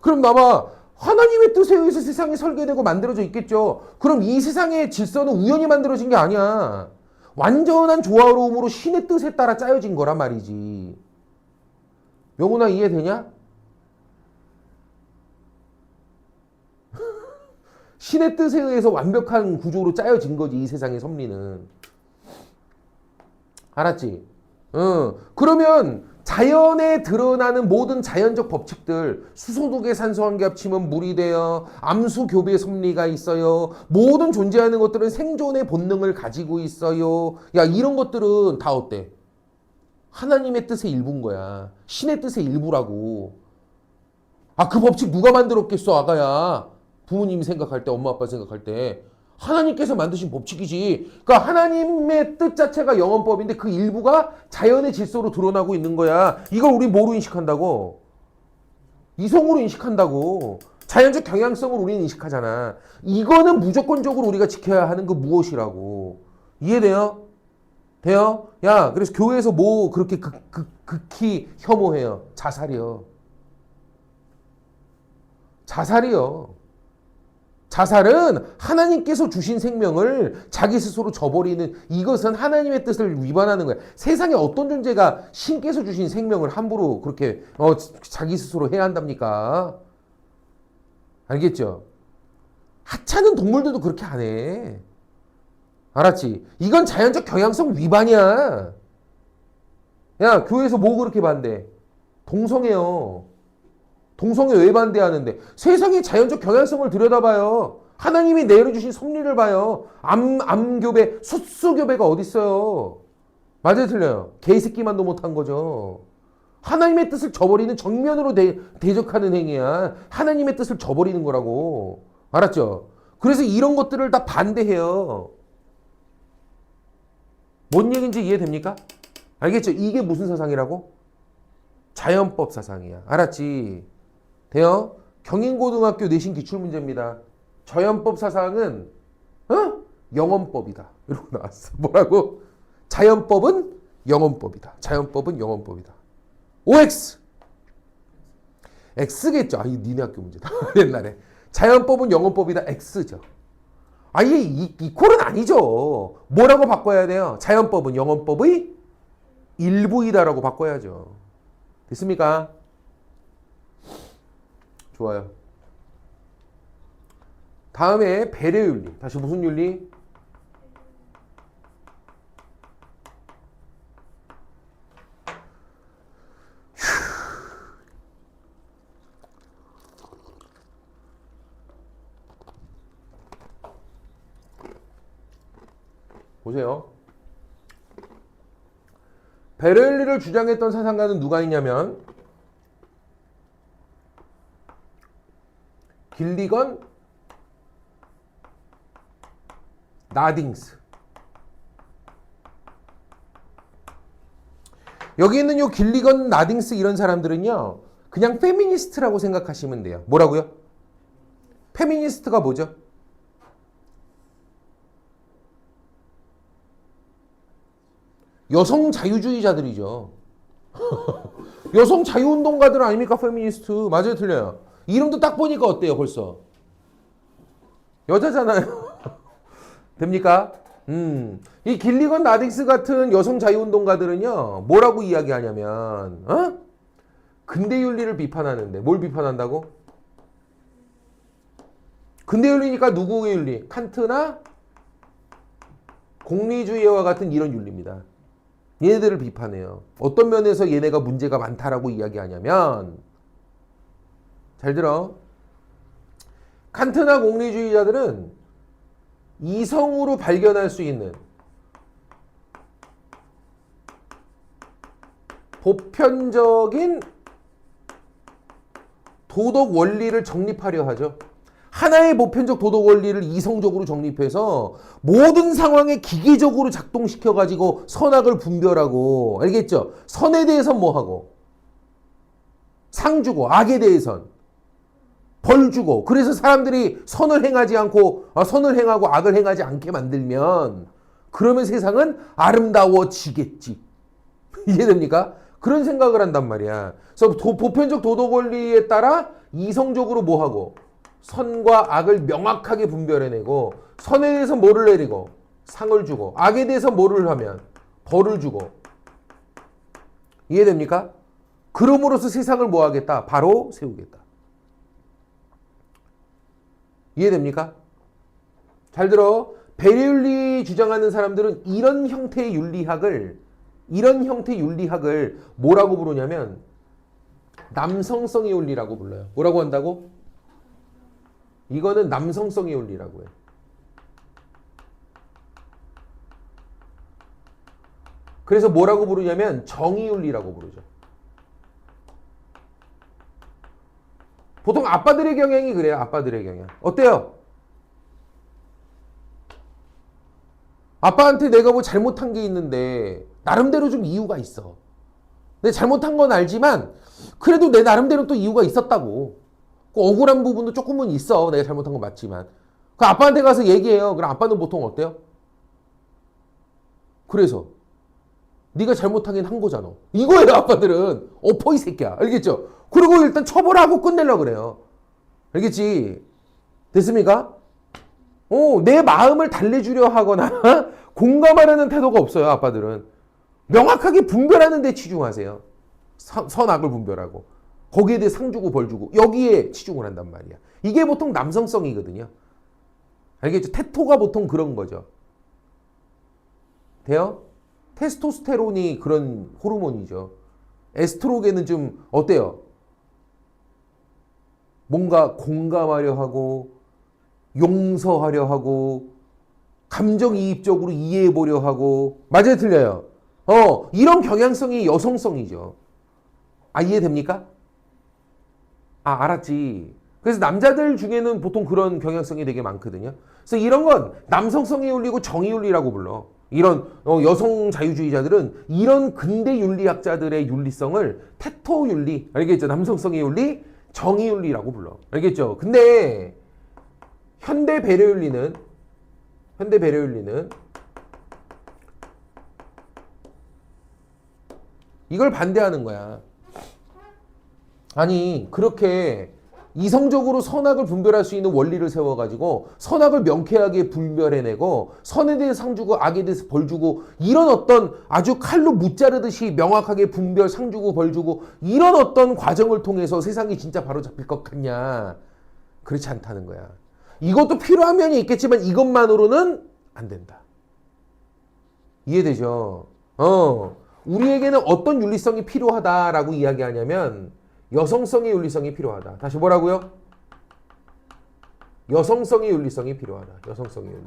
그럼 나봐. 하나님의 뜻에 의해서 세상이 설계되고 만들어져 있겠죠. 그럼 이 세상의 질서는 우연히 만들어진 게 아니야. 완전한 조화로움으로 신의 뜻에 따라 짜여진 거란 말이지. 명훈아, 이해되냐? 신의 뜻에 의해서 완벽한 구조로 짜여진 거지, 이 세상의 섭리는. 알았지? 그러면 자연에 드러나는 모든 자연적 법칙들, 수소독에 산소 한 개 합치면 물이 돼요. 암수 교배 섭리가 있어요. 모든 존재하는 것들은 생존의 본능을 가지고 있어요. 야, 이런 것들은 다 어때? 하나님의 뜻의 일부인 거야. 신의 뜻의 일부라고. 아, 그 법칙 누가 만들었겠어, 아가야? 부모님이 생각할 때, 엄마 아빠 생각할 때. 하나님께서 만드신 법칙이지. 그러니까 하나님의 뜻 자체가 영원법인데 그 일부가 자연의 질서로 드러나고 있는 거야. 이걸 우리 뭐로 인식한다고? 이성으로 인식한다고. 자연적 경향성을 우리는 인식하잖아. 이거는 무조건적으로 우리가 지켜야 하는 그 무엇이라고. 이해돼요? 돼요? 야, 그래서 교회에서 뭐 그렇게 극히 혐오해요? 자살이요. 자살이요. 자살은 하나님께서 주신 생명을 자기 스스로 저버리는, 이것은 하나님의 뜻을 위반하는 거야. 세상에 어떤 존재가 신께서 주신 생명을 함부로 그렇게 자기 스스로 해야 한답니까? 알겠죠? 하찮은 동물들도 그렇게 안 해. 알았지? 이건 자연적 경향성 위반이야. 야, 교회에서 뭐 그렇게 반대? 동성애요. 동성애 왜 반대하는데? 세상의 자연적 경향성을 들여다봐요. 하나님이 내려주신 섭리를 봐요. 암교배, 숫수교배가 어딨어요? 맞아요, 틀려요? 개새끼만도 못한 거죠. 하나님의 뜻을 저버리는, 정면으로 대적하는 행위야. 하나님의 뜻을 저버리는 거라고. 알았죠? 그래서 이런 것들을 다 반대해요. 뭔 얘기인지 이해됩니까? 알겠죠? 이게 무슨 사상이라고? 자연법 사상이야. 알았지? 돼요? 경인고등학교 내신 기출문제입니다. 자연법 사상은 영원법이다. 이러고 나왔어. 뭐라고? 자연법은 영원법이다. 자연법은 영원법이다. OX! X겠죠. 아, 이 니네 학교 문제다. 옛날에. 자연법은 영원법이다. X죠. 아, 이게 이퀄은 아니죠. 뭐라고 바꿔야 돼요? 자연법은 영원법의 일부이다라고 바꿔야죠. 됐습니까? 좋아요. 다음에 배려윤리. 다시 무슨 윤리? 보세요. 베레일리를 주장했던 사상가는 누가 있냐면 길리건 나딩스. 여기 있는 요 길리건 나딩스 이런 사람들은요, 그냥 페미니스트라고 생각하시면 돼요. 뭐라고요? 페미니스트가 뭐죠? 여성 자유주의자들이죠. 여성 자유운동가들 아닙니까? 페미니스트. 맞아요, 틀려요? 이름도 딱 보니까 어때요, 벌써? 여자잖아요. 됩니까? 이 길리건 나딩스 같은 여성 자유운동가들은요, 뭐라고 이야기하냐면, 근대윤리를 비판하는데, 뭘 비판한다고? 근대윤리니까 누구의 윤리? 칸트나 공리주의와 같은 이런 윤리입니다. 얘네들을 비판해요. 어떤 면에서 얘네가 문제가 많다라고 이야기하냐면, 잘 들어. 칸트나 공리주의자들은 이성으로 발견할 수 있는 보편적인 도덕 원리를 정립하려 하죠. 하나의 보편적 도덕 원리를 이성적으로 정립해서 모든 상황에 기계적으로 작동시켜가지고 선악을 분별하고, 알겠죠? 선에 대해선 뭐하고? 상 주고, 악에 대해선 벌 주고. 그래서 사람들이 선을 행하지 않고, 선을 행하고 악을 행하지 않게 만들면, 그러면 세상은 아름다워지겠지. 이해됩니까? 그런 생각을 한단 말이야. 그래서 보편적 도덕 원리에 따라 이성적으로 뭐하고? 선과 악을 명확하게 분별해내고, 선에 대해서 뭐를 내리고? 상을 주고, 악에 대해서 뭐를 하면? 벌을 주고. 이해됩니까? 그럼으로써 세상을 뭐 하겠다? 바로 세우겠다. 이해됩니까? 잘 들어. 베레윤리 주장하는 사람들은 이런 형태의 윤리학을 뭐라고 부르냐면 남성성의 윤리라고 불러요. 뭐라고 한다고? 이거는 남성성의 윤리라고 해요. 그래서 뭐라고 부르냐면 정의윤리라고 부르죠. 보통 아빠들의 경향이 그래요. 아빠들의 경향. 어때요? 아빠한테 내가 뭐 잘못한 게 있는데 나름대로 좀 이유가 있어. 내 잘못한 건 알지만 그래도 내 나름대로 또 이유가 있었다고. 그 억울한 부분도 조금은 있어. 내가 잘못한 건 맞지만. 그 아빠한테 가서 얘기해요. 그럼 아빠는 보통 어때요? 그래서 네가 잘못하긴 한 거잖아. 이거예요. 아빠들은. 엎어 이 새끼야. 알겠죠? 그리고 일단 처벌하고 끝내려고 그래요. 알겠지? 됐습니까? 내 마음을 달래주려 하거나 공감하려는 태도가 없어요. 아빠들은. 명확하게 분별하는 데 치중하세요. 선악을 분별하고. 거기에 대해 상 주고 벌 주고. 여기에 치중을 한단 말이야. 이게 보통 남성성이거든요. 알겠죠? 테토가 보통 그런 거죠. 돼요? 테스토스테론이 그런 호르몬이죠. 에스트로겐은 좀 어때요? 뭔가 공감하려 하고 용서하려 하고 감정이입적으로 이해해보려 하고. 맞아요, 틀려요? 이런 경향성이 여성성이죠. 이해됩니까? 알았지. 그래서 남자들 중에는 보통 그런 경향성이 되게 많거든요. 그래서 이런 건 남성성의 윤리고 정의윤리라고 불러. 이런 여성 자유주의자들은 이런 근대 윤리학자들의 윤리성을 테토윤리, 알겠죠? 남성성의 윤리, 정의윤리라고 불러. 알겠죠? 근데 현대 배려윤리는 이걸 반대하는 거야. 아니, 그렇게 이성적으로 선악을 분별할 수 있는 원리를 세워가지고 선악을 명쾌하게 분별해내고 선에 대해 상 주고 악에 대해서 벌 주고 이런 어떤 아주 칼로 무자르듯이 명확하게 분별, 상 주고 벌 주고 이런 어떤 과정을 통해서 세상이 진짜 바로 잡힐 것 같냐? 그렇지 않다는 거야. 이것도 필요한 면이 있겠지만 이것만으로는 안 된다. 이해되죠? 우리에게는 어떤 윤리성이 필요하다라고 이야기하냐면 여성성의 윤리성이 필요하다. 다시 뭐라고요? 여성성의 윤리성이 필요하다. 여성성의 윤리.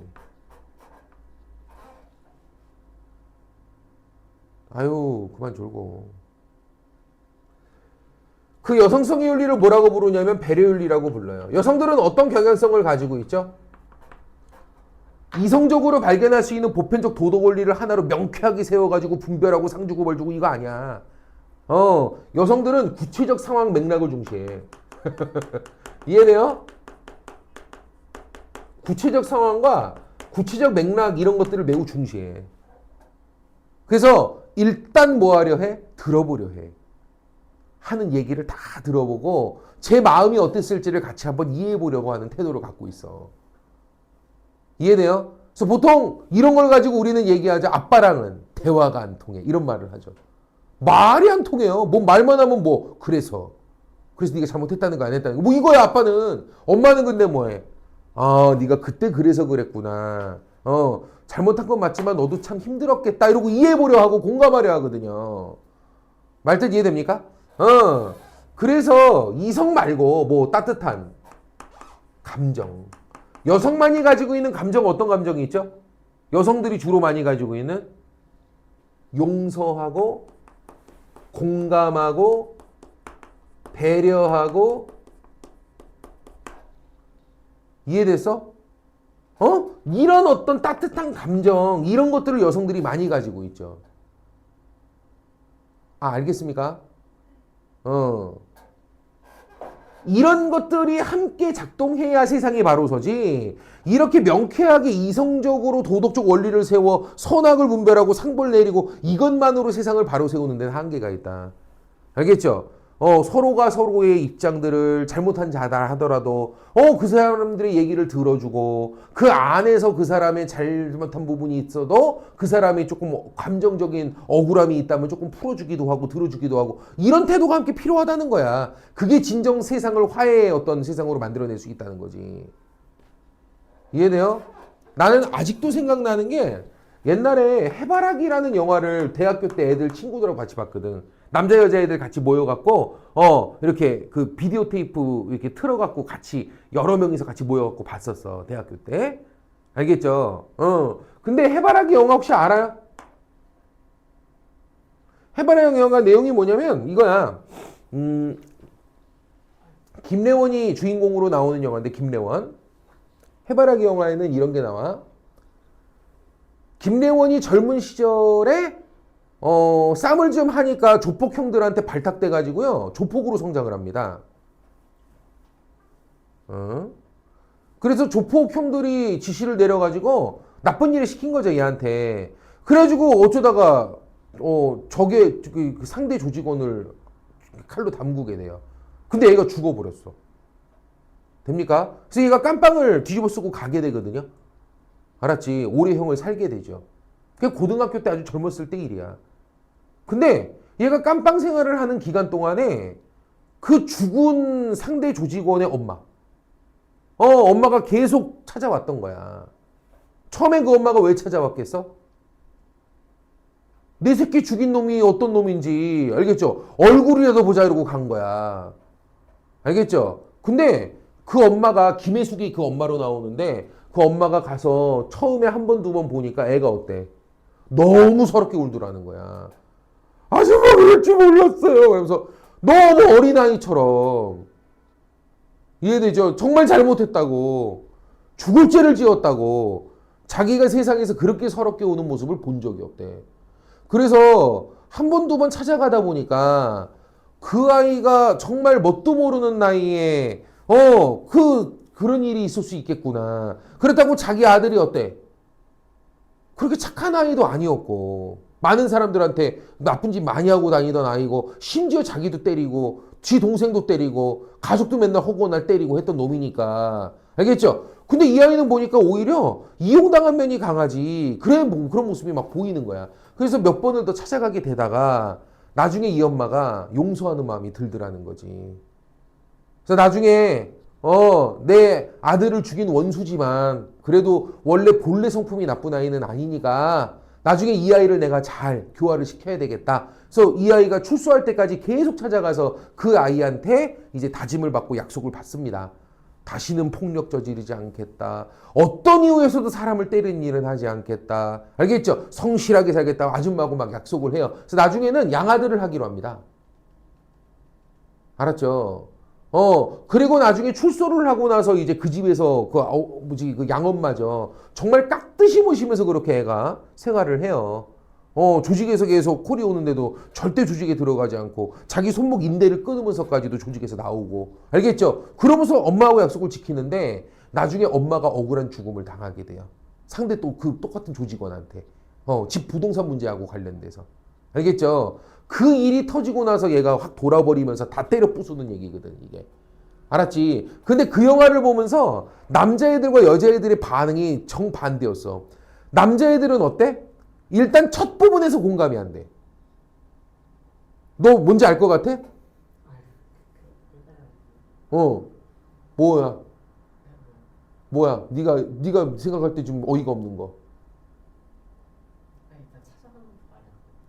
아유, 그만 졸고. 그 여성성의 윤리를 뭐라고 부르냐면 배려윤리라고 불러요. 여성들은 어떤 경향성을 가지고 있죠? 이성적으로 발견할 수 있는 보편적 도덕 원리를 하나로 명쾌하게 세워가지고 분별하고 상주고 벌주고 이거 아니야. 여성들은 구체적 상황 맥락을 중시해. 이해돼요? 구체적 상황과 구체적 맥락 이런 것들을 매우 중시해. 그래서 일단 뭐 하려 해? 들어보려 해. 하는 얘기를 다 들어보고 제 마음이 어땠을지를 같이 한번 이해해 보려고 하는 태도를 갖고 있어. 이해돼요? 그래서 보통 이런 걸 가지고 우리는 얘기하죠. 아빠랑은 대화가 안 통해. 이런 말을 하죠. 말이 안 통해요. 뭐 말만 하면 뭐 그래서 네가 잘못했다는 거 안 했다는 거. 뭐 이거야 아빠는. 엄마는 근데 뭐해? 아, 네가 그때 그래서 그랬구나. 잘못한 건 맞지만 너도 참 힘들었겠다. 이러고 이해해 보려 하고 공감하려 하거든요. 말뜻 이해됩니까? 그래서 이성 말고 뭐 따뜻한 감정. 여성만이 가지고 있는 감정 어떤 감정이 있죠? 여성들이 주로 많이 가지고 있는 용서하고 공감하고 배려하고 이해됐어? 이런 어떤 따뜻한 감정 이런 것들을 여성들이 많이 가지고 있죠. 아, 알겠습니까? 이런 것들이 함께 작동해야 세상이 바로 서지 이렇게 명쾌하게 이성적으로 도덕적 원리를 세워 선악을 분별하고 상벌 내리고 이것만으로 세상을 바로 세우는 데는 한계가 있다. 알겠죠? 서로가 서로의 입장들을 잘못한 자다 하더라도 그 사람들의 얘기를 들어주고 그 안에서 그 사람의 잘못한 부분이 있어도 그 사람이 조금 감정적인 억울함이 있다면 조금 풀어주기도 하고 들어주기도 하고 이런 태도가 함께 필요하다는 거야. 그게 진정 세상을 화해의 어떤 세상으로 만들어낼 수 있다는 거지. 이해돼요? 나는 아직도 생각나는 게 옛날에 해바라기라는 영화를 대학교 때 애들 친구들하고 같이 봤거든. 남자 여자 애들 같이 모여갖고 이렇게 그 비디오 테이프 이렇게 틀어갖고 같이 여러 명이서 같이 모여갖고 봤었어 대학교 때. 알겠죠? 근데 해바라기 영화 혹시 알아요? 해바라기 영화 내용이 뭐냐면 이거야. 김래원이 주인공으로 나오는 영화인데 김래원. 해바라기 영화에는 이런 게 나와. 김래원이 젊은 시절에 쌈을 좀 하니까 조폭 형들한테 발탁돼가지고요. 조폭으로 성장을 합니다. 그래서 조폭 형들이 지시를 내려가지고 나쁜 일을 시킨 거죠, 얘한테. 그래가지고 어쩌다가 적의 그 상대 조직원을 칼로 담그게 돼요. 근데 얘가 죽어버렸어. 됩니까? 그래서 얘가 깜빵을 뒤집어 쓰고 가게 되거든요. 알았지? 오래 형을 살게 되죠. 그게 고등학교 때 아주 젊었을 때 일이야. 근데 얘가 깜빵 생활을 하는 기간 동안에 그 죽은 상대 조직원의 엄마가 계속 찾아왔던 거야. 처음에 그 엄마가 왜 찾아왔겠어? 내 새끼 죽인 놈이 어떤 놈인지 알겠죠? 얼굴이라도 보자 이러고 간 거야. 알겠죠? 근데 그 엄마가 김혜숙이 그 엄마로 나오는데 그 엄마가 가서 처음에 한 번, 두 번 보니까 애가 어때? 너무 서럽게 울더라는 거야. 아줌마 그럴 줄 몰랐어요. 그러면서 너무 어린아이처럼. 이해되죠? 정말 잘못했다고. 죽을 죄를 지었다고. 자기가 세상에서 그렇게 서럽게 우는 모습을 본 적이 없대. 그래서 한 번, 두 번 찾아가다 보니까 그 아이가 정말 뭣도 모르는 나이에 그런 일이 있을 수 있겠구나. 그렇다고 자기 아들이 어때? 그렇게 착한 아이도 아니었고 많은 사람들한테 나쁜 짓 많이 하고 다니던 아이고 심지어 자기도 때리고 지 동생도 때리고 가족도 맨날 허구한 날 때리고 했던 놈이니까 알겠죠? 근데 이 아이는 보니까 오히려 이용당한 면이 강하지 그래 뭐 그런 모습이 막 보이는 거야. 그래서 몇 번을 더 찾아가게 되다가 나중에 이 엄마가 용서하는 마음이 들더라는 거지. 그래서 나중에 내 아들을 죽인 원수지만 그래도 원래 본래 성품이 나쁜 아이는 아니니까 나중에 이 아이를 내가 잘 교화를 시켜야 되겠다. 그래서 이 아이가 출소할 때까지 계속 찾아가서 그 아이한테 이제 다짐을 받고 약속을 받습니다. 다시는 폭력 저지르지 않겠다. 어떤 이유에서도 사람을 때리는 일은 하지 않겠다. 알겠죠? 성실하게 살겠다. 아줌마하고 막 약속을 해요. 그래서 나중에는 양아들을 하기로 합니다. 알았죠? 그리고 나중에 출소를 하고 나서 이제 그 집에서 그 양엄마죠. 정말 깍듯이 모시면서 그렇게 애가 생활을 해요. 조직에서 계속 콜이 오는데도 절대 조직에 들어가지 않고 자기 손목 인대를 끊으면서까지도 조직에서 나오고. 알겠죠? 그러면서 엄마하고 약속을 지키는데 나중에 엄마가 억울한 죽음을 당하게 돼요. 상대 또 그 똑같은 조직원한테. 집 부동산 문제하고 관련돼서. 알겠죠? 그 일이 터지고 나서 얘가 확 돌아버리면서 다 때려 부수는 얘기거든, 이게. 알았지? 근데 그 영화를 보면서 남자애들과 여자애들의 반응이 정반대였어. 남자애들은 어때? 일단 첫 부분에서 공감이 안 돼. 너 뭔지 알 것 같아? 뭐야? 뭐야? 네가 생각할 때 좀 어이가 없는 거.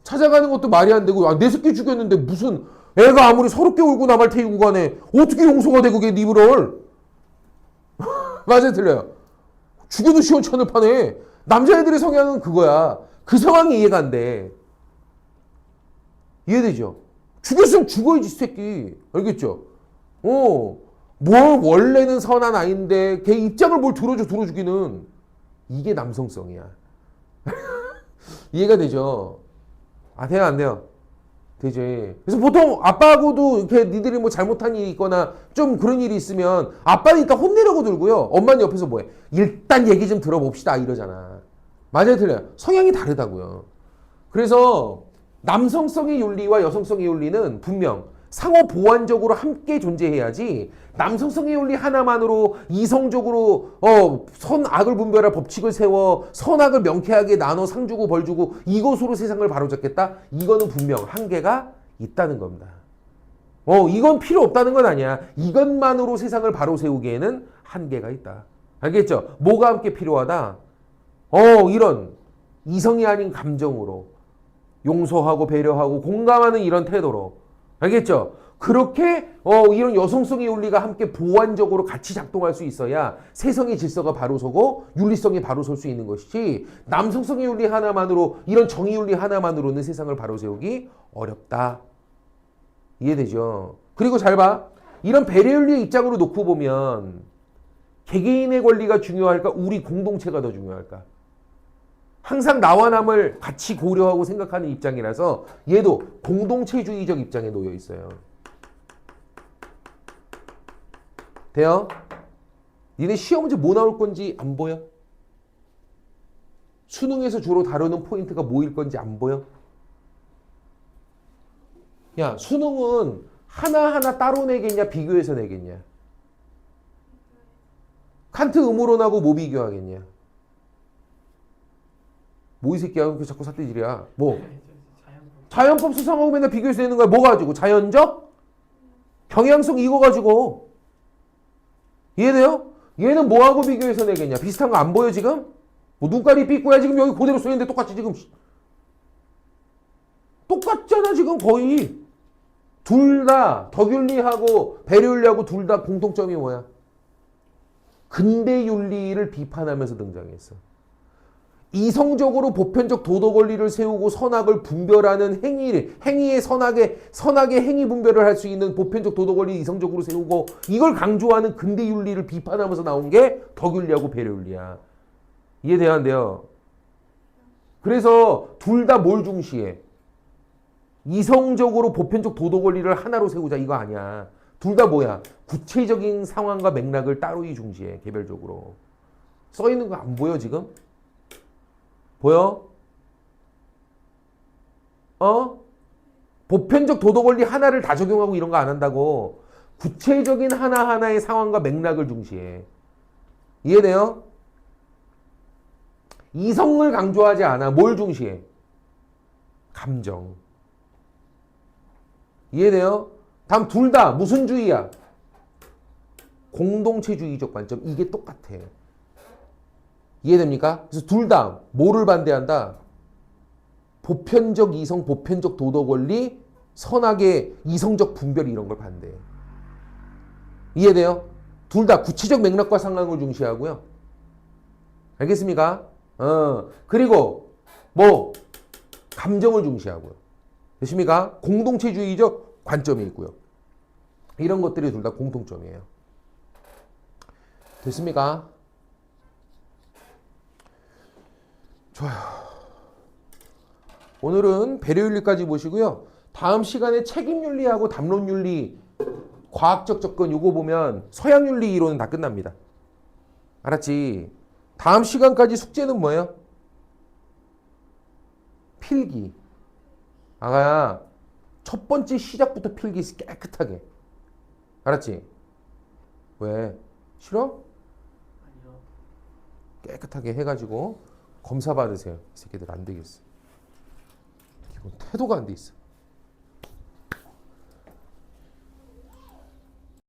찾아가는 것도 말이 안 되고, 내 새끼 죽였는데 무슨 애가 아무리 서럽게 울고 나발 태우고 가네. 어떻게 용서가 돼, 그게 니브럴. 맞아요, 틀려요. 죽여도 시원찮을 판에. 남자애들의 성향은 그거야. 그 상황이 이해가 안 돼. 이해되죠? 죽였으면 죽어야지, 새끼. 알겠죠? 뭘 원래는 선한 아이인데 걔 입장을 뭘 들어주기는. 이게 남성성이야. 이해가 되죠? 돼요, 안 돼요? 되지. 그래서 보통 아빠하고도 이렇게 니들이 뭐 잘못한 일이 있거나 좀 그런 일이 있으면 아빠는 일단 혼내려고 들고요. 엄마는 옆에서 뭐해? 일단 얘기 좀 들어봅시다 이러잖아. 맞아요, 틀려요? 성향이 다르다고요. 그래서 남성성의 윤리와 여성성의 윤리는 분명 상호 보완적으로 함께 존재해야지 남성성의 윤리 하나만으로 이성적으로 선악을 분별할 법칙을 세워 선악을 명쾌하게 나눠 상주고 벌주고 이것으로 세상을 바로잡겠다? 이거는 분명 한계가 있다는 겁니다. 이건 필요 없다는 건 아니야. 이것만으로 세상을 바로 세우기에는 한계가 있다. 알겠죠? 뭐가 함께 필요하다? 이런 이성이 아닌 감정으로 용서하고 배려하고 공감하는 이런 태도로. 알겠죠? 그렇게 이런 여성성의 윤리가 함께 보완적으로 같이 작동할 수 있어야 세상의 질서가 바로 서고 윤리성이 바로 설 수 있는 것이지 남성성의 윤리 하나만으로 이런 정의 윤리 하나만으로는 세상을 바로 세우기 어렵다. 이해되죠? 그리고 잘 봐. 이런 배려 윤리의 입장으로 놓고 보면 개개인의 권리가 중요할까? 우리 공동체가 더 중요할까? 항상 나와 남을 같이 고려하고 생각하는 입장이라서 얘도 공동체주의적 입장에 놓여 있어요. 돼요? 니네 시험 문제 뭐 나올 건지 안 보여? 수능에서 주로 다루는 포인트가 뭐일 건지 안 보여? 야, 수능은 하나하나 따로 내겠냐, 비교해서 내겠냐? 칸트 음모론하고 뭐 비교하겠냐? 뭐 이 새끼야, 왜 자꾸 삿대질이야? 뭐? 자연법 수상하고 맨날 비교해서 내는 거야. 뭐 가지고? 자연적? 경향성 이거 가지고. 이해돼요? 얘는 뭐하고 비교해서 내겠냐? 비슷한 거 안 보여 지금? 뭐 눈깔이 삐꾸야 지금 여기 그대로 써있는데 똑같이 지금. 똑같잖아 지금 거의. 둘 다 덕윤리하고 배려윤리하고 둘 다 공통점이 뭐야? 근대윤리를 비판하면서 등장했어. 이성적으로 보편적 도덕 원리를 세우고 선악을 분별하는 행위의 선악의 행위 분별을 할 수 있는 보편적 도덕 원리 이성적으로 세우고 이걸 강조하는 근대 윤리를 비판하면서 나온 게 덕윤리하고 배려윤리야. 이해돼요, 안 돼요? 그래서 둘 다 뭘 중시해? 이성적으로 보편적 도덕 원리를 하나로 세우자 이거 아니야. 둘 다 뭐야? 구체적인 상황과 맥락을 따로 중시해. 개별적으로. 써 있는 거 안 보여 지금? 보여? 보편적 도덕 원리 하나를 다 적용하고 이런 거 안 한다고. 구체적인 하나하나의 상황과 맥락을 중시해. 이해돼요? 이성을 강조하지 않아. 뭘 중시해? 감정. 이해돼요? 다음 둘 다 무슨 주의야? 공동체주의적 관점. 이게 똑같아. 이해됩니까? 그래서 둘 다 뭐를 반대한다? 보편적 이성, 보편적 도덕 원리, 선악의 이성적 분별 이런 걸 반대해. 이해돼요? 둘 다 구체적 맥락과 상황을 중시하고요. 알겠습니까? 그리고 뭐 감정을 중시하고요. 됐습니까? 공동체주의적 관점이 있고요. 이런 것들이 둘 다 공통점이에요. 됐습니까? 좋아요. 오늘은 배려윤리까지 보시고요. 다음 시간에 책임윤리하고 담론윤리, 과학적 접근 요거 보면 서양윤리 이론은 다 끝납니다. 알았지? 다음 시간까지 숙제는 뭐예요? 필기. 아가야, 첫 번째 시작부터 필기 깨끗하게. 알았지? 왜? 싫어? 아니요. 깨끗하게 해가지고 검사 받으세요. 이 새끼들 안 되겠어. 기본 태도가 안 돼 있어.